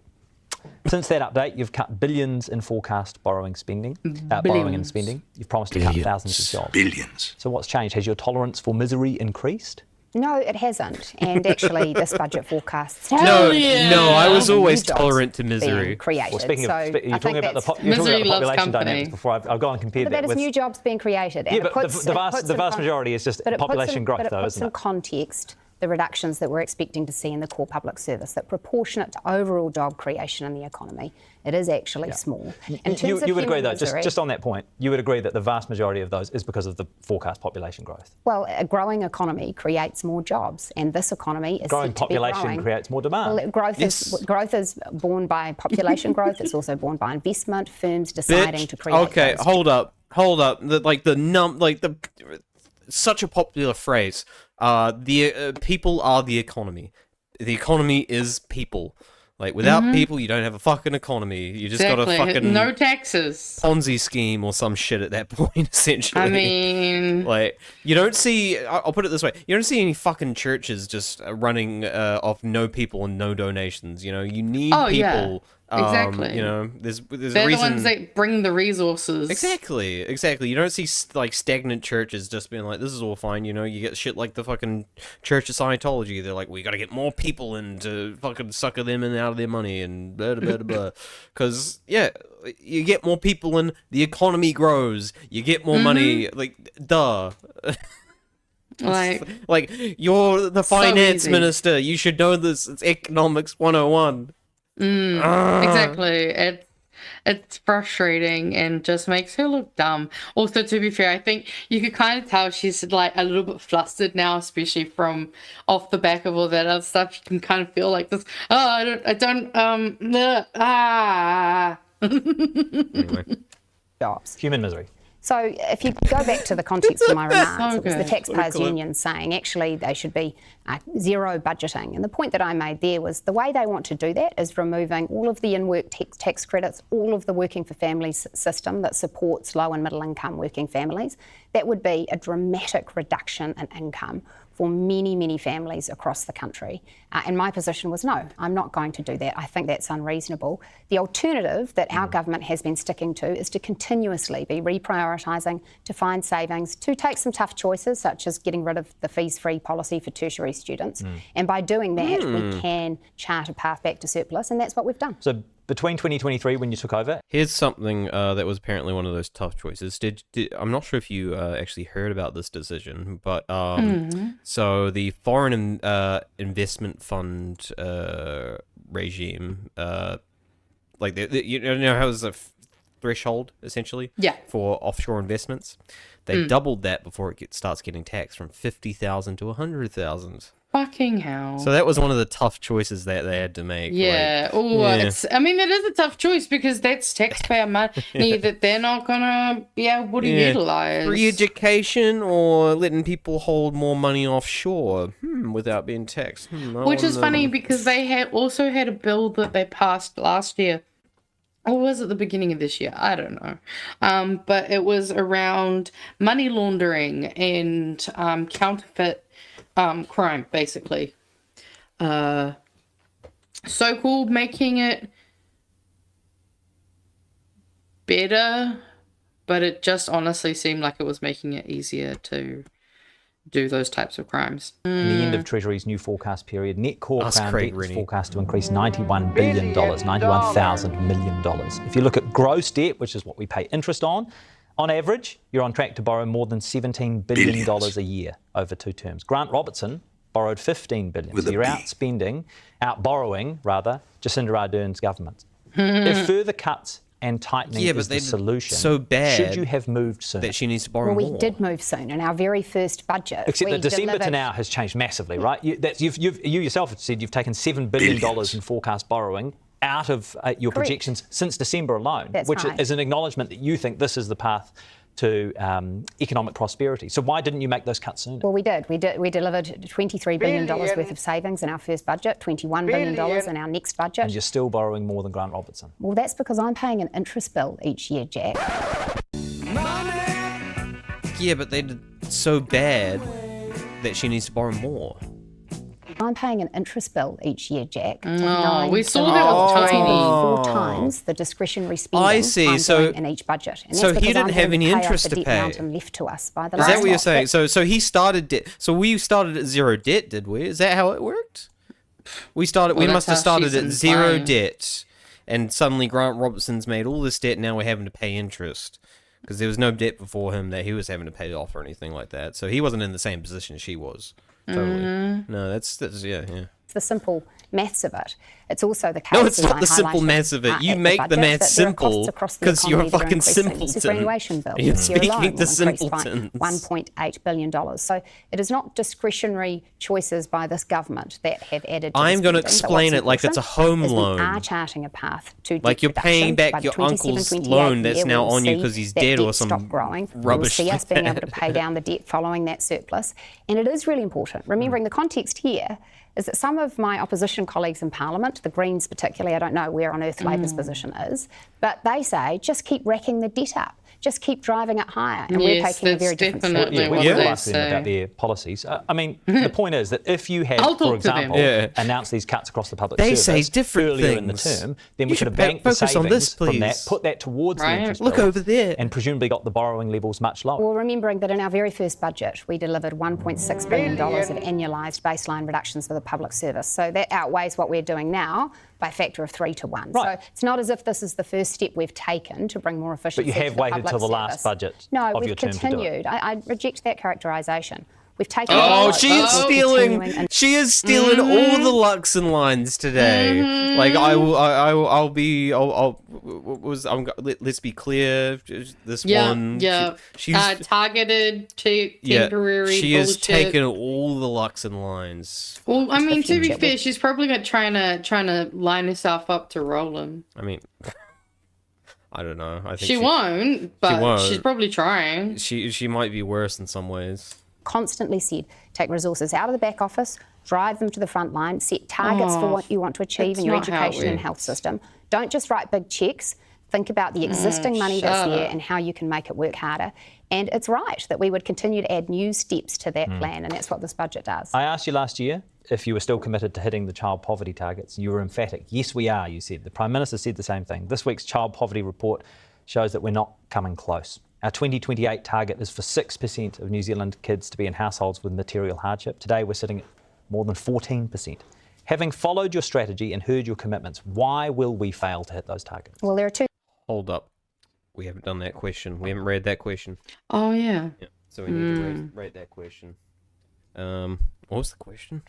Since that update, you've cut billions in forecast borrowing and spending. You've promised to cut thousands of jobs. Billions. So what's changed? Has your tolerance for misery increased? No, it hasn't. And actually, this budget forecasts No, yeah. no, I was new always jobs tolerant to being misery. created. Well, speaking so of, you're I talking think about the, that's- you're talking Misery about the loves population company. dynamics before I've gone and compared But that that is with... new jobs being created. And Yeah, it but puts, the it vast puts in majority is just but it puts population in- growth, but it though, puts isn't in it? context the reductions that we're expecting to see in the core public service, that proportionate to overall job creation in the economy, it is actually small. In terms You of would agree, human though, misery, just on that point, you would agree that the vast majority of those is because of the forecast population growth. well, a growing economy creates more jobs, and this economy is Growing said to be population growing. creates more demand. Well, growth is born by population growth. It's also born by investment, firms deciding to create. Okay, those. hold up. Such a popular phrase. The people are the economy. The economy is people. Like without people, you don't have a fucking economy. You just got a Exactly. fucking No taxes. Ponzi scheme or some shit at that point, essentially. I mean, like you don't see. I'll put it this way: you don't see any fucking churches just running off no people and no donations. You know, you need Oh, yeah. people Exactly. You know, there's They're a reason. the ones that bring the resources. Exactly. You don't see like stagnant churches just being like, this is all fine. You know, you get shit like the fucking Church of Scientology. They're like, we got to get more people in to fucking sucker them in and out of their money and blah blah blah blah. Because you get more people in, the economy grows. You get more money. Like, duh. Like you're the finance minister. You should know this. It's economics 101. Exactly. It's frustrating and just makes her look dumb. Also, to be fair, I think you could kind of tell she's like a little bit flustered now, especially from off the back of all that other stuff. You can kind of feel like this. Anyway. Jobs. Human misery. So if you go back to the context of my remarks, it was the Okay. taxpayers union saying actually they should be zero budgeting. And the point that I made there was the way they want to do that is removing all of the in-work tax credits, all of the working for families system that supports low and middle income working families. That would be a dramatic reduction in income for many, many families across the country. And my position was no, I'm not going to do that. I think that's unreasonable. The alternative that our government has been sticking to is to continuously be reprioritising, to find savings, to take some tough choices, such as getting rid of the fees-free policy for tertiary students. And by doing that, we can chart a path back to surplus, and that's what we've done. So between 2023, when you took over, Here's something that was apparently one of those tough choices. I'm not sure if you actually heard about this decision, but so the foreign investment fund regime, like you know how there's a threshold essentially, for offshore investments. They doubled that before it starts getting taxed from 50,000 to 100,000. Fucking hell. So that was one of the tough choices that they had to make. Yeah. I mean, it is a tough choice because that's taxpayer money that they're not going to be able to utilize. Free education or letting people hold more money offshore without being taxed. Which is funny because they also had a bill that they passed last year. Or was it the beginning of this year? I don't know. But it was around money laundering and counterfeit crime, basically. So-called making it better, but it just honestly seemed like it was making it easier to do those types of crimes. in the end of Treasury's new forecast period, net core Ask crown Craig debt is Rennie. forecast to increase $91 billion, $91,000 million. If you look at gross debt, which is what we pay interest on average, you're on track to borrow more than $17 billion a year over 2 terms. Grant Robertson borrowed $15 billion. So you're out-borrowing Jacinda Ardern's government. If further cuts and tightening is the solution, so bad should you have moved sooner? that she needs to borrow Well, more. we did move soon. In our very first budget, Except we that December to delivered- now has changed massively, right? You yourself have said you've taken $7 billion in forecast borrowing out of your Correct. projections since December alone, That's which right. is an acknowledgement that you think this is the path to economic prosperity. So why didn't you make those cuts sooner? Well, we did. We delivered $23 billion worth of savings in our first budget, $21 billion in our next budget. And you're still borrowing more than Grant Robertson. Well, that's because I'm paying an interest bill each year, Jack. Yeah, but they did so bad that she needs to borrow more. I'm paying an interest bill each year, Jack. No, we saw that was tiny. 4 times the discretionary spending I see. I'm So- doing in each budget. And so that's he because didn't I'm have having any pay off interest the to debt pay. mountain left to us by the Is last that what you're lot. saying? So he started debt. So we started at zero debt, did we? Is that how it worked? We Well, must have that's how started she's at zero implying. debt, and suddenly Grant Robertson's made all this debt. Now we're having to pay interest because there was no debt before him that he was having to pay off or anything like that. So he wasn't in the same position as she was. Totally. No, that's yeah. It's the simple maths of it. It's also the case. No, it's as not I the simple highlighted, maths of it. You at make the budget, maths that there are costs simple across the 'cause you're a economy that are fucking increasing. simpleton. Superannuation bill You're this year alone speaking will to increase by simpletons. $1.8 billion. So it is not discretionary choices by this government that have added to I'm the gonna spending, but explain what's it like it's a important home is loan. We are charting a path to debt Like you're paying reduction. back By the your uncle's 27-28 loan that's year, now we'll on you see 'cause he's that dead or debt some stop growing. We'll rubbish see like us being that. able to pay down the debt following that surplus. And it is really important, remembering the context here is that some of my opposition colleagues in Parliament, the Greens particularly, I don't know where on earth Labor's position is, but they say just keep racking the debt up. Just keep driving it higher, and we're taking a very different step. Yeah, we will ask them about their policies. I mean, the point is that if you had, for example, announced these cuts across the public service earlier in the term, then we could have banked the savings from that, put that towards the interest bill, over there, and presumably got the borrowing levels much lower. Well, remembering that in our very first budget, we delivered $1.6 billion of annualised baseline reductions for the public service. So that outweighs what we're doing now by a factor of 3 to 1. Right. So it's not as if this is the first step we've taken to bring more efficiency. But you have waited till the last budget. No, we've continued. I reject that characterisation. We've taken. She is stealing. She is stealing all the Luxon lines today. Like let's be clear. This one. Yeah. She's targeted temporary. She bullshit. has taken all the Luxon lines. Well, I mean, to be fair, she's probably trying to line herself up to Roland. I mean, I don't know. I think she won't, but she's probably trying. She might be worse in some ways. Constantly said, take resources out of the back office, drive them to the front line, set targets for what you want to achieve in your education and health system. Don't just write big cheques. Think about the existing money that's there and how you can make it work harder. And it's right that we would continue to add new steps to that plan, and that's what this budget does. I asked you last year if you were still committed to hitting the child poverty targets. You were emphatic. Yes, we are, you said. The Prime Minister said the same thing. This week's child poverty report shows that we're not coming close. Our 2028 target is for 6% of New Zealand kids to be in households with material hardship. Today we're sitting at more than 14%. Having followed your strategy and heard your commitments, why will we fail to hit those targets? Well, there are two. Hold up. We haven't done that question. We haven't read that question. Oh, yeah. So we need to rate that question. What was the question?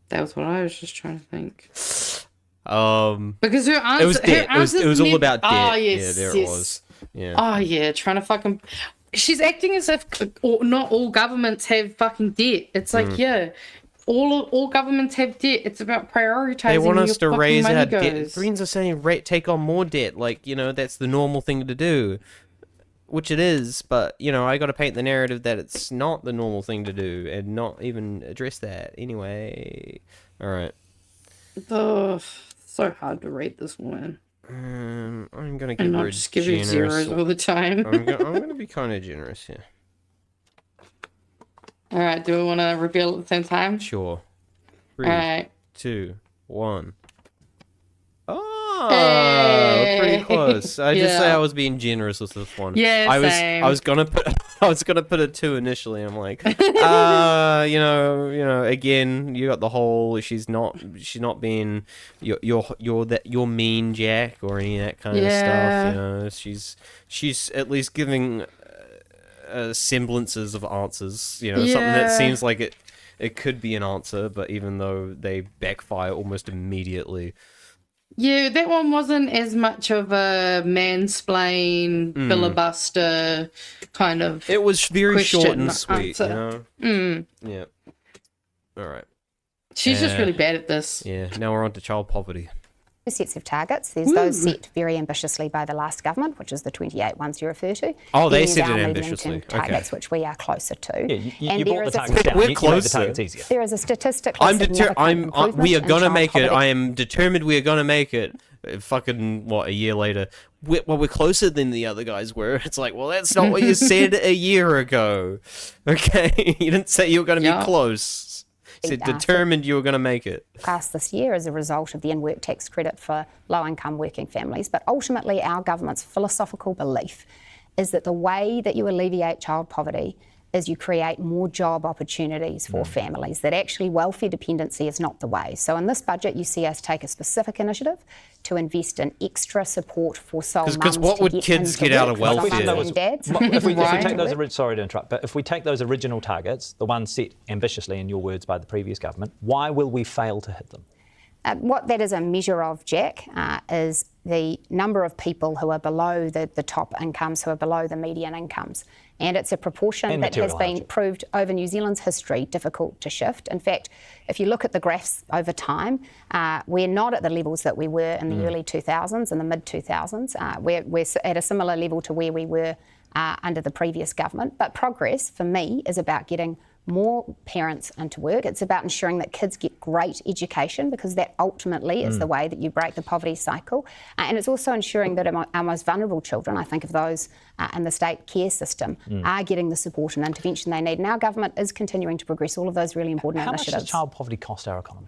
That was what I was just trying to think. Because her answer, it was debt. It was all about debt. Oh, yes, yeah, there it was. Yeah. Oh, yeah, trying to fucking... She's acting as if not all governments have fucking debt. It's like, yeah, all governments have debt. It's about prioritising. They want where us your to raise money our goes. debt. Greens are saying take on more debt. Like, that's the normal thing to do. Which it is, but, I got to paint the narrative that it's not the normal thing to do and not even address that anyway. All right. Ugh, so hard to rate this one. I'm going to give and her not just give her zeros all the time. I'm going to be kind of generous here. All right, do we want to reveal at the same time? Sure. 3, all right. 2, 1. Hey. Pretty close. I just say I was being generous with this one. Yeah, same. I was gonna put a 2 initially. I'm like, again, you got the whole. She's not being you're mean, Jack, or any of that kind of stuff. She's at least giving semblances of answers. Something that seems like it could be an answer, but even though they backfire almost immediately. Yeah, that one wasn't as much of a mansplain, filibuster kind of. It was very short and answer. sweet, Yeah. All right. She's just really bad at this. Yeah. Now we're on to child poverty. Sets of targets. There's those set very ambitiously by the last government, which is the 28 ones you refer to. Oh, they There's set it our ambitiously. medium-term targets, which we are closer to. Yeah, and you there brought the is a targets down. We're You closer. made the targets easier. There is a statistically significant improvement we are gonna in make child it. poverty. I am determined we are gonna make it. Fucking a year later. We're closer than the other guys were. It's like, well, that's not what you said a year ago. Okay, you didn't say you were gonna be close. Said determined you were going to make it. Passed this year as a result of the in-work tax credit for low-income working families. But ultimately, our government's philosophical belief is that the way that you alleviate child poverty is you create more job opportunities for families, that actually welfare dependency is not the way. So in this budget, you see us take a specific initiative to invest in extra support for sole mums. Because what would kids get out of welfare? If we take those, sorry to interrupt, but if we take those original targets, the ones set ambitiously, in your words, by the previous government, why will we fail to hit them? What that is a measure of, Jack, is the number of people who are below the top incomes, who are below the median incomes. And it's a proportion that has been proved over New Zealand's history difficult to shift. In fact, if you look at the graphs over time, we're not at the levels that we were in the early 2000s and the mid-2000s. We're at a similar level to where we were under the previous government. But progress, for me, is about getting more parents into work. It's about ensuring that kids get great education, because that ultimately is the way that you break the poverty cycle. And it's also ensuring that our most vulnerable children, I think of those in the state care system, are getting the support and intervention they need. And our government is continuing to progress all of those really important initiatives. How much does child poverty cost our economy?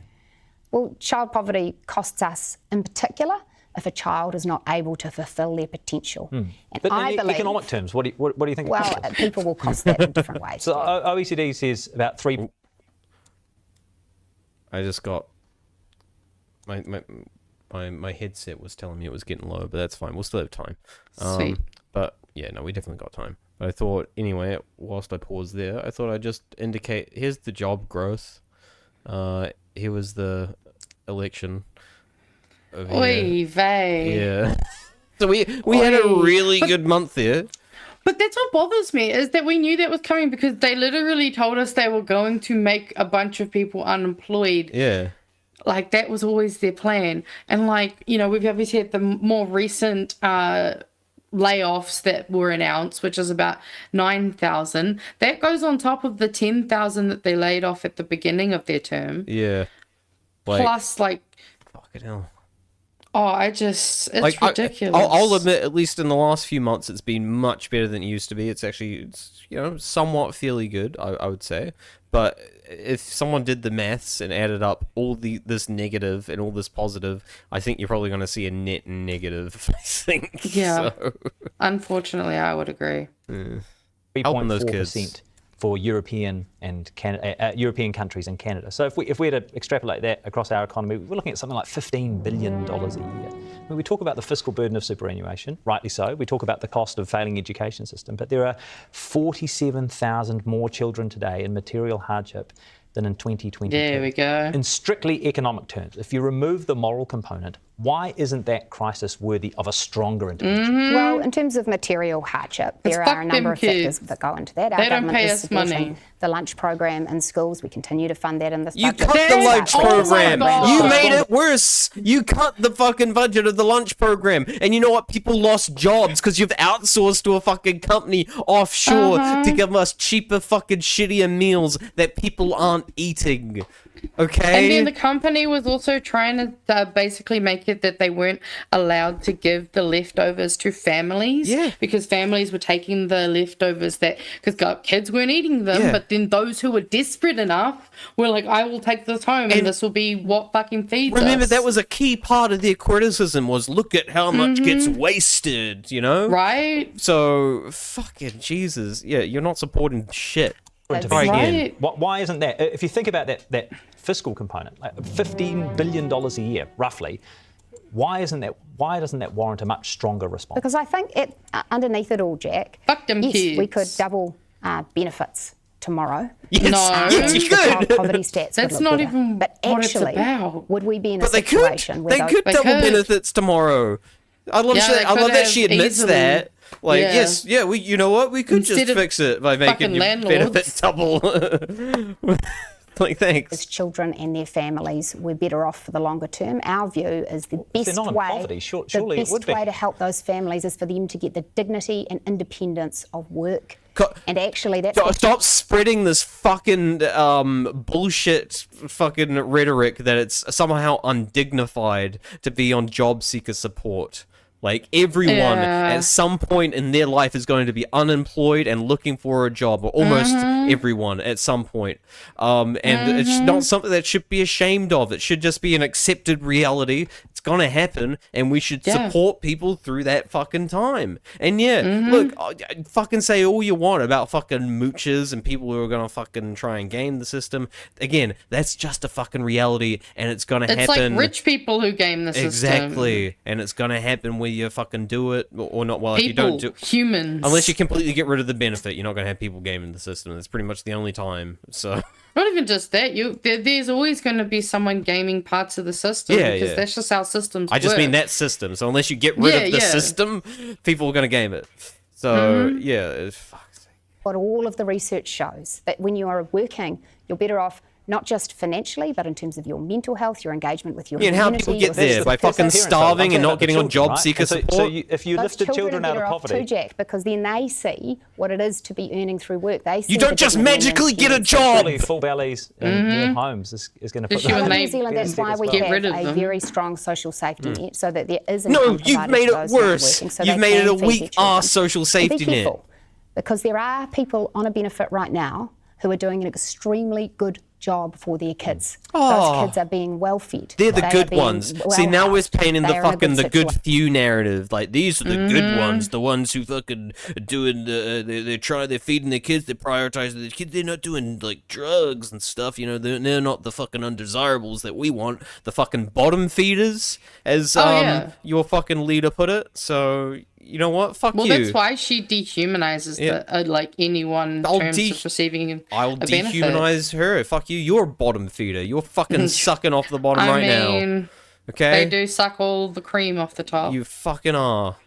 Well, child poverty costs us in particular if a child is not able to fulfil their potential. And But I in believe, economic terms, what do you think? well, people will cost that in different ways. So OECD says about 3. I just got my headset was telling me it was getting low, but that's fine. We'll still have time. Sweet. But yeah, no, we definitely got time. But I thought anyway, whilst I paused there, I thought I'd just indicate here's the job growth. Here was the election. Oy vey. Yeah. So we had a really good month there. But that's what bothers me, is that we knew that was coming, because they literally told us they were going to make a bunch of people unemployed. Yeah. Like, that was always their plan. And, like, you know, we've obviously had the more recent layoffs that were announced, which is about 9,000. That goes on top of the 10,000 that they laid off at the beginning of their term. Yeah. Plus, like... Fucking hell. Oh, it's like, ridiculous. I'll admit, at least in the last few months, it's been much better than it used to be. It's actually, somewhat fairly good, I would say. But if someone did the maths and added up all this negative and all this positive, I think you're probably going to see a net negative, I think. Yeah. So. Unfortunately, I would agree. Helping those kids. 3.4% for European and European countries and Canada. So if we were to extrapolate that across our economy, we're looking at something like $15 billion a year. When we talk about the fiscal burden of superannuation, rightly so, we talk about the cost of failing education system, but there are 47,000 more children today in material hardship than in 2022. There we go. In strictly economic terms, if you remove the moral component, why isn't that crisis worthy of a stronger intervention? Well, in terms of material hardship, there are a number of factors that go into that. Our government is supporting the lunch program in schools. We continue to fund that in this budget. You cut the lunch program. God. You made it worse. You cut the fucking budget of the lunch program. And you know what? People lost jobs because you've outsourced to a fucking company offshore to give us cheaper fucking shittier meals that people aren't eating. Okay. And then the company was also trying to basically make it that they weren't allowed to give the leftovers to families. Yeah. Because families were taking the leftovers because kids weren't eating them. Yeah. But then those who were desperate enough were like, I will take this home and this will be what fucking feeds us. Remember, that was a key part of their criticism was look at how much gets wasted, Right? So, fucking Jesus. Yeah, you're not supporting shit. Try again. Right. Why isn't that? If you think about that fiscal component, like $15 billion a year, roughly, why doesn't that warrant a much stronger response? Because I think underneath it all, Jack, Fuck them yes, kids. we could double benefits tomorrow. Yes, No. yes, you The child could. poverty stats That's would look not better. even But what it's actually, about. would we be in a But they situation could. where They could double could. benefits tomorrow. I love Yeah, they I love could that she have admits easily. that. Like, Yeah. yes, yeah, you know what? We could Instead just of fix it by making fucking your landlords. benefits double. Like, as thanks. children and their families, we're better off for the longer term. Our view is the if they're best not in way. poverty, surely the it best would be. way to help those families is for them to get the dignity and independence of work. And actually, that's Stop spreading this fucking bullshit fucking rhetoric that it's somehow undignified to be on job seeker support. Like, everyone at some point in their life is going to be unemployed and looking for a job, or almost everyone at some point. And it's not something that should be ashamed of. It should just be an accepted reality. It's going to happen, and we should support people through that fucking time. And look, fucking say all you want about fucking moochers and people who are going to fucking try and game the system. Again, that's just a fucking reality, and it's going to happen. It's like rich people who game the system. Exactly, and it's going to happen whether you fucking do it or not. Well, if you don't do humans. unless you completely get rid of the benefit, you're not going to have people gaming the system. That's pretty much the only time. So Not even just that. There's always going to be someone gaming parts of the system because that's just how systems I just work. mean that system. So unless you get rid of the system, people are going to game it. So it's fuck's sake. what all of the research shows, that when you are working, you're better off not just financially, but in terms of your mental health, your engagement with your Yeah, and how community. people get there? By fucking starving and not getting on job seeker support? So if you Those lifted children out of poverty... Too, Jack, because then they see what it is to be earning through work. They see You don't just magically get a job! Full bellies in their homes is going to put in New Zealand, that's why we have a very strong social safety net, so that there is income No, you've made it worse. You've made it a weak-ass social safety net. Because there are people on a benefit right now who are doing an extremely good job for their kids. Those kids are being well fed. They're the good ones. See, now we're painting the good few narrative. Like, these are the good ones, the ones who fucking doing they're feeding their kids, they're prioritizing their kids, they're not doing like drugs and stuff, you know, they're not the fucking undesirables that we want, the fucking bottom feeders, as your fucking leader put it. So, you know what? Fuck you. Well, that's why she dehumanizes like anyone in terms of receiving I'll benefit. dehumanize her. Fuck you. You're a bottom feeder. You're fucking sucking off the bottom now. Okay? They do suck all the cream off the top. You fucking are.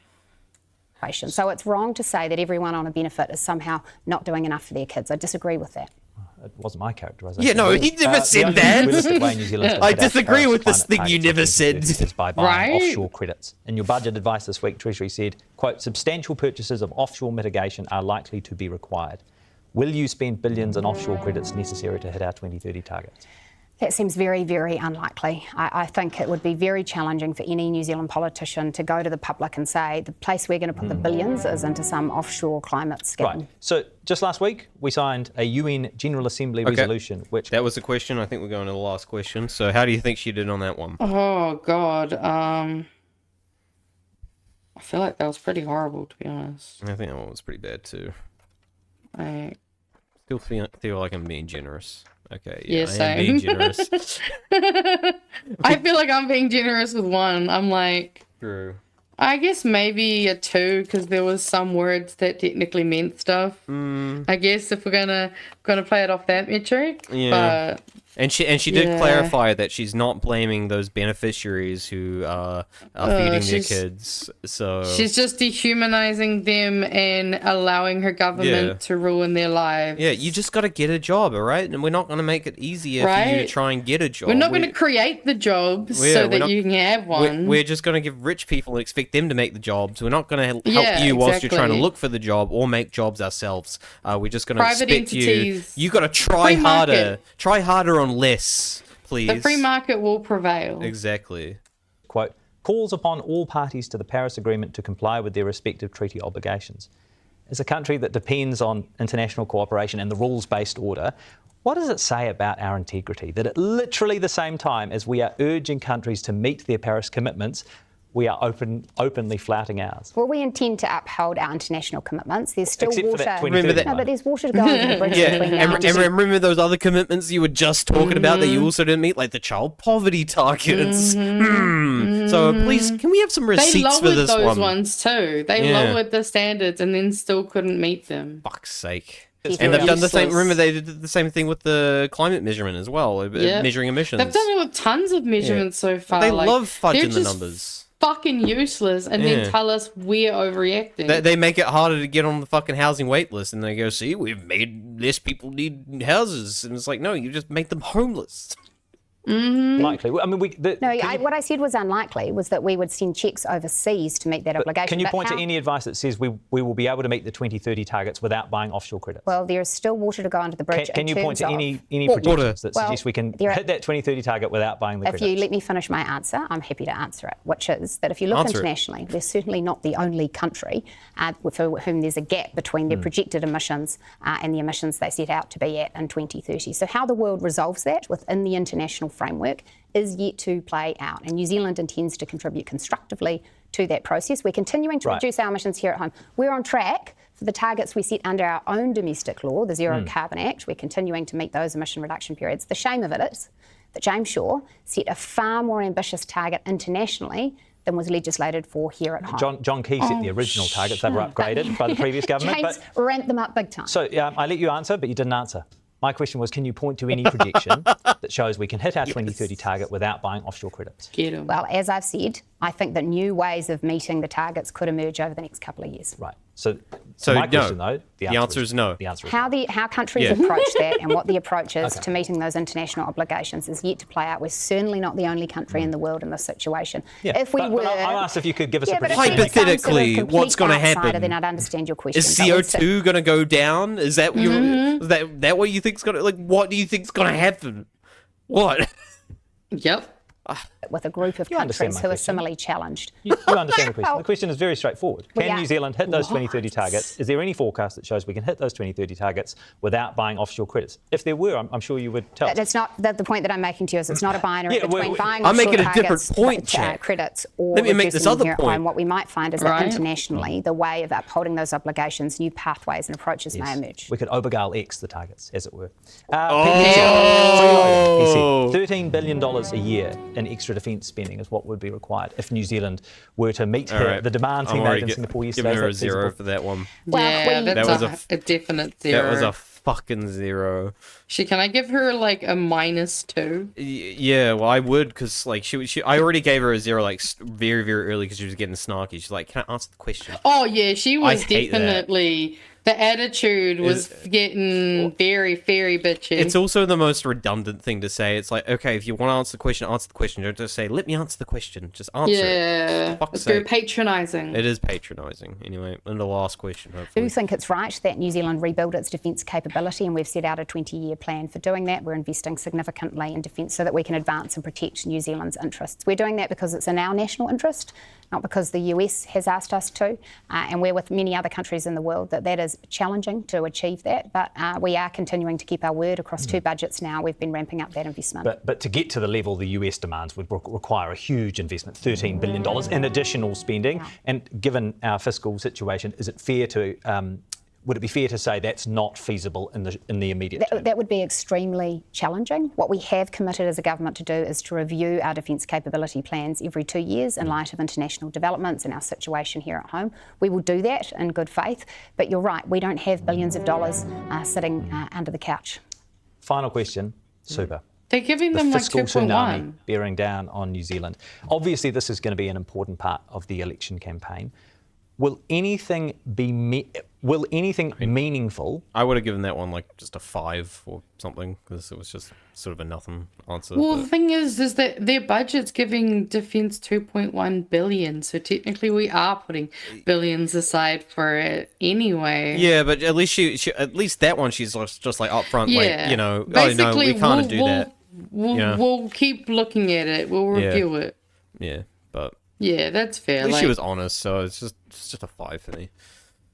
So it's wrong to say that everyone on a benefit is somehow not doing enough for their kids. I disagree with that. It wasn't my characterisation. Yeah, no, he never said that. I disagree with this thing you never said. Is by buying offshore credits. In your budget advice this week, Treasury said, quote, substantial purchases of offshore mitigation are likely to be required. Will you spend billions in offshore credits necessary to hit our 2030 targets? That seems very, very unlikely. I think it would be very challenging for any New Zealand politician to go to the public and say the place we're going to put the billions is into some offshore climate scheme. Right. So just last week, we signed a UN General Assembly resolution, which... That was the question. I think we're going to the last question. So how do you think she did on that one? Oh, God. I feel like that was pretty horrible, to be honest. I think that one was pretty bad, too. I still feel like I'm being generous. Okay, yeah, I am being generous. I feel like I'm being generous with one. I'm like, True. I guess maybe a 2 because there was some words that technically meant stuff. I guess if we're gonna play it off that metric. Yeah. But And she did clarify that she's not blaming those beneficiaries who are feeding their kids. So she's just dehumanizing them and allowing her government to ruin their lives. Yeah, you just got to get a job, all right? And we're not going to make it easier for you to try and get a job. We're not going to create the jobs so that you can have one. We're just going to give rich people and expect them to make the jobs. We're not going to help you whilst you're trying to look for the job or make jobs ourselves. We're just going to expect you got to try harder. Try harder on less, please. The free market will prevail. Exactly. Quote, calls upon all parties to the Paris Agreement to comply with their respective treaty obligations. As a country that depends on international cooperation and the rules-based order, what does it say about our integrity that at literally the same time as we are urging countries to meet their Paris commitments, we are openly flouting ours? Well, we intend to uphold our international commitments. There's still Except water. For that 2030 no, but there's water to go under the bridge between now and remember those other commitments you were just talking about that you also didn't meet, like the child poverty targets. So please, can we have some receipts for this one? They lowered those ones too. They lowered the standards and then still couldn't meet them. Fuck's sake. And they've done the same. Remember, they did the same thing with the climate measurement as well, measuring emissions. They've done it with tons of measurements so far. They love fudging the numbers. Fucking useless, and then tell us we're overreacting. They make it harder to get on the fucking housing wait list, and they go, see, we've made less people need houses, and it's like, no, you just make them homeless. Likely. I mean, what I said was unlikely was that we would send checks overseas to meet that obligation. Can you point to any advice that says we will be able to meet the 2030 targets without buying offshore credits? Well, there is still water to go under the bridge. Can you point to any projections that suggest we can hit that 2030 target without buying the credits? If you let me finish my answer, I'm happy to answer it, which is that if you look internationally, we're certainly not the only country for whom there's a gap between their projected emissions and the emissions they set out to be at in 2030. So how the world resolves that within the international framework is yet to play out, and New Zealand intends to contribute constructively to that process. We're continuing to reduce our emissions here at home. We're on track for the targets we set under our own domestic law, the Zero Carbon Act. We're continuing to meet those emission reduction periods. The shame of it is that James Shaw set a far more ambitious target internationally than was legislated for here at home. John Key set the original targets. They were upgraded by the previous government. James ramped them up big time. So I let you answer, but you didn't answer. My question was, can you point to any projection that shows we can hit our 2030 target without buying offshore credits? Get 'em. Well, as I've said, I think that new ways of meeting the targets could emerge over the next couple of years. Right. So no. my question, though, the answer is no. The answer is How countries approach that and what the approach is to meeting those international obligations is yet to play out. We're certainly not the only country in the world in this situation. Yeah, If we but I asked if you could give us a but if prediction. we were some Hypothetically, sort of what's complete gonna happen? outsider, then I'd understand your question. Is But we'd CO2 gonna go down? Is that what is that what you think's gonna what do you think's gonna happen? What? Yep. with a group of understand countries my who are question. similarly challenged. You understand the question. The question is very straightforward. Can Yeah. New Zealand hit those 2030 targets? Is there any forecast that shows we can hit those 2030 targets without buying offshore credits? If there were, I'm sure you would tell us. It's not the point that I'm making to you is it's not a binary between buying I'm offshore making a different targets, point, Jack. credits or Let me make this reducing other here at point. home. What we might find is that Right. internationally, the way of upholding those obligations, new pathways and approaches may emerge. We could Obergall X the targets, as it were. Oh. He said $13 billion a year in extra defence spending is what would be required if New Zealand were to meet All right. the demands he I'm made already in Singapore yesterday. giving her a Is that 0 feasible? for that one. Well, Yeah, we- that's That was a definite 0. That was a fucking 0. Can I give her like a -2? Yeah, well, I would, because like I already gave her a 0 like very very early because she was getting snarky. She's like, "Can I answer the question?" Oh yeah, she was hate that. definitely. The attitude was getting very, very bitchy. It's also the most redundant thing to say. It's like, okay, if you want to answer the question, answer the question. Don't just say, "Let me answer the question." Just answer it. yeah, fuck's it's very sake. patronising. It is patronising. Anyway, and the last question, I do hopefully. think it's right that New Zealand rebuild its defence capability, and we've set out a 20-year plan for doing that. We're investing significantly in defence so that we can advance and protect New Zealand's interests. We're doing that because it's in our national interest, not because the US has asked us to, and we're with many other countries in the world that is challenging to achieve that, but we are continuing to keep our word across 2 budgets now. We've been ramping up that investment. But to get to the level the US demands would require a huge investment, $13 billion in additional spending. Yeah. And given our fiscal situation, is it fair to would it be fair to say that's not feasible in the immediate term? That would be extremely challenging. What we have committed as a government to do is to review our defence capability plans every 2 years in light of international developments and our situation here at home. We will do that in good faith, but you're right, we don't have billions of dollars sitting under the couch. Final question, super. They're giving The them like fiscal tsunami 2.1. bearing down on New Zealand. Obviously, this is going to be an important part of the election campaign. Will anything meaningful? I would have given that one like just a 5 or something because it was just sort of a nothing answer. Well, but- the thing is that their budget's giving defence 2.1 billion, so technically we are putting billions aside for it anyway. Yeah, but at least she at least that one she's just like upfront, Yeah. like, you know, Basically, oh no, we can't do that. Yeah. We'll keep looking at it. We'll review it. Yeah, but Yeah, that's fair. at least like, she was honest, so it's just a 5 for me.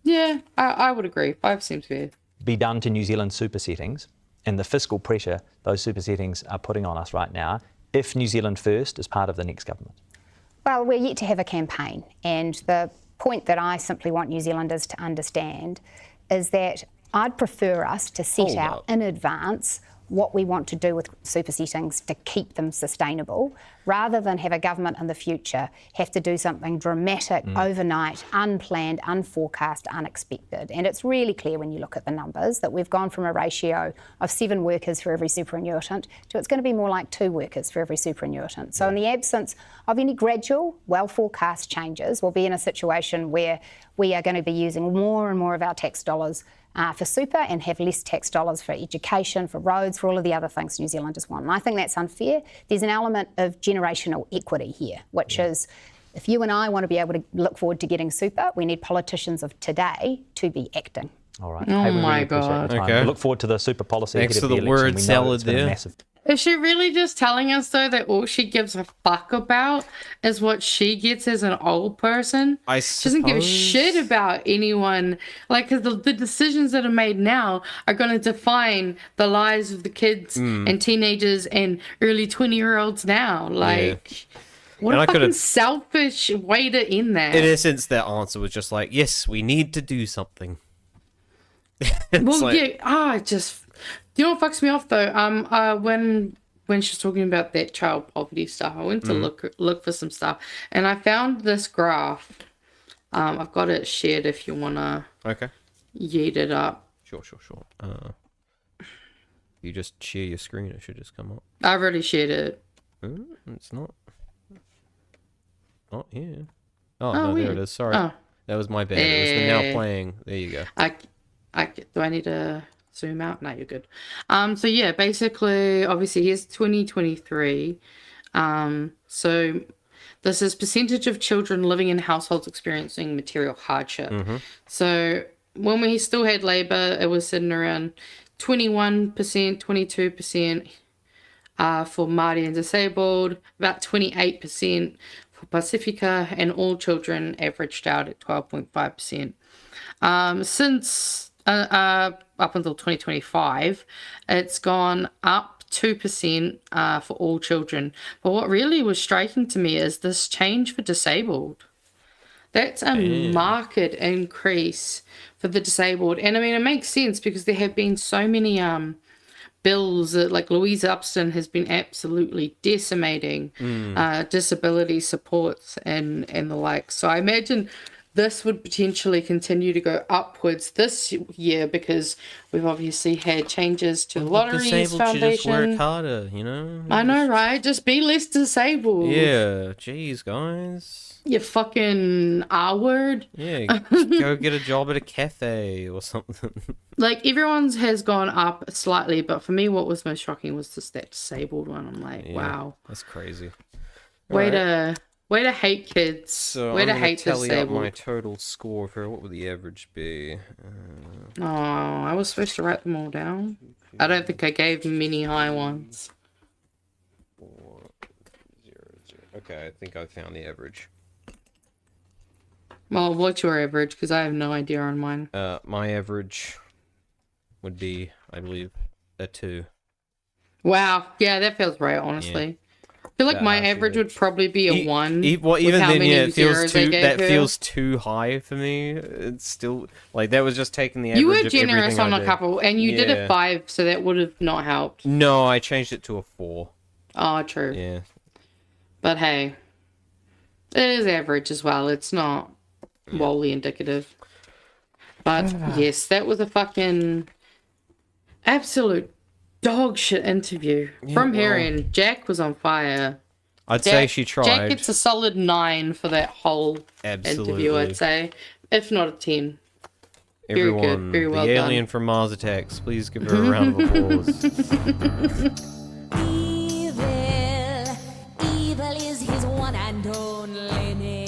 Yeah, I would agree. 5 seems fair. Be done to New Zealand super settings and the fiscal pressure those super settings are putting on us right now if New Zealand First is part of the next government? Well, we're yet to have a campaign, and the point that I simply want New Zealanders to understand is that I'd prefer us to set Hold out up. in advance what we want to do with super settings to keep them sustainable, rather than have a government in the future have to do something dramatic, overnight, unplanned, unforecast, unexpected. And it's really clear when you look at the numbers that we've gone from a ratio of 7 workers for every superannuitant to it's going to be more like 2 workers for every superannuitant. So in the absence of any gradual, well-forecast changes, we'll be in a situation where we are going to be using more and more of our tax dollars for super and have less tax dollars for education, for roads, for all of the other things New Zealanders want. And I think that's unfair. There's an element of generational equity here, which is if you and I want to be able to look forward to getting super, we need politicians of today to be acting. All right. Oh Hey, we really my appreciate God. your time. Okay. We look forward to the super policy. Thanks ahead of for the election. word We know salad it's been a there. massive. Is she really just telling us, though, that all she gives a fuck about is what she gets as an old person? I She doesn't give a suppose- shit about anyone. Like, because the decisions that are made now are going to define the lives of the kids and teenagers and early 20-year-olds now. Like, what And a I fucking could've- selfish way to end that. In essence, their answer was just like, yes, we need to do something. It's Well, like- just you know what fucks me off though. When she's talking about that child poverty stuff, I went to look for some stuff, and I found this graph. I've got it shared if you wanna Okay. yeet it up. Sure. You just share your screen, it should just come up. I've already shared it. It's not. Not here. Oh, Oh, no, there weird. it is. Sorry. Oh. That was my bad. It was the now Eh. playing. There you go. Do I need to zoom out? No, you're good. So yeah, basically, obviously, here's 2023. So this is percentage of children living in households experiencing material hardship. So when we still had Labour, it was sitting around 21%, 22% for Māori and disabled, about 28% for Pacifica, and all children averaged out at 12.5%. Since up until 2025, it's gone up 2% for all children. But what really was striking to me is this change for disabled. That's a marked increase for the disabled. And I mean, it makes sense because there have been so many bills that, like, Louise Upston has been absolutely decimating disability supports and the like. So I imagine this would potentially continue to go upwards this year because we've obviously had changes to the Lotteries Disabled Foundation. should just work harder, you know? I know, right? Just be less disabled. Yeah, jeez, guys. You fucking R-word. Yeah, go get a job at a cafe or something. Like, everyone's has gone up slightly, but for me, what was most shocking was just that disabled one. I'm like, wow. That's crazy. Way to hate kids. So Way I'm to gonna hate tally up disabled. my total score for what would the average be? Oh, I was supposed to write them all down. I don't think I gave many high ones. 400. Okay, I think I found the average. Well, what's your average? Because I have no idea on mine. My average would be, I believe, a 2. Wow. Yeah, that feels right, honestly. I feel like my average would probably be a 1. Well, even how then, many yeah, it feels zeros I too. gave That her. feels too high for me. It's still like that was just taking the average. You were of generous everything on I a did. couple, and you did a Yeah. 5, so that would have not helped. No, I changed it to a 4. Oh, true. Yeah. But hey, it is average as well. It's not wholly indicative. But yes, that was a fucking absolute dog shit interview. From hearing, Jack was on fire. I'd say she tried. Jack gets a solid 9 for that whole Absolutely. interview, I'd say. If not a 10. Very Everyone, good. Very well the done. alien from Mars Attacks, please give her a round of applause. Evil is his one and only name.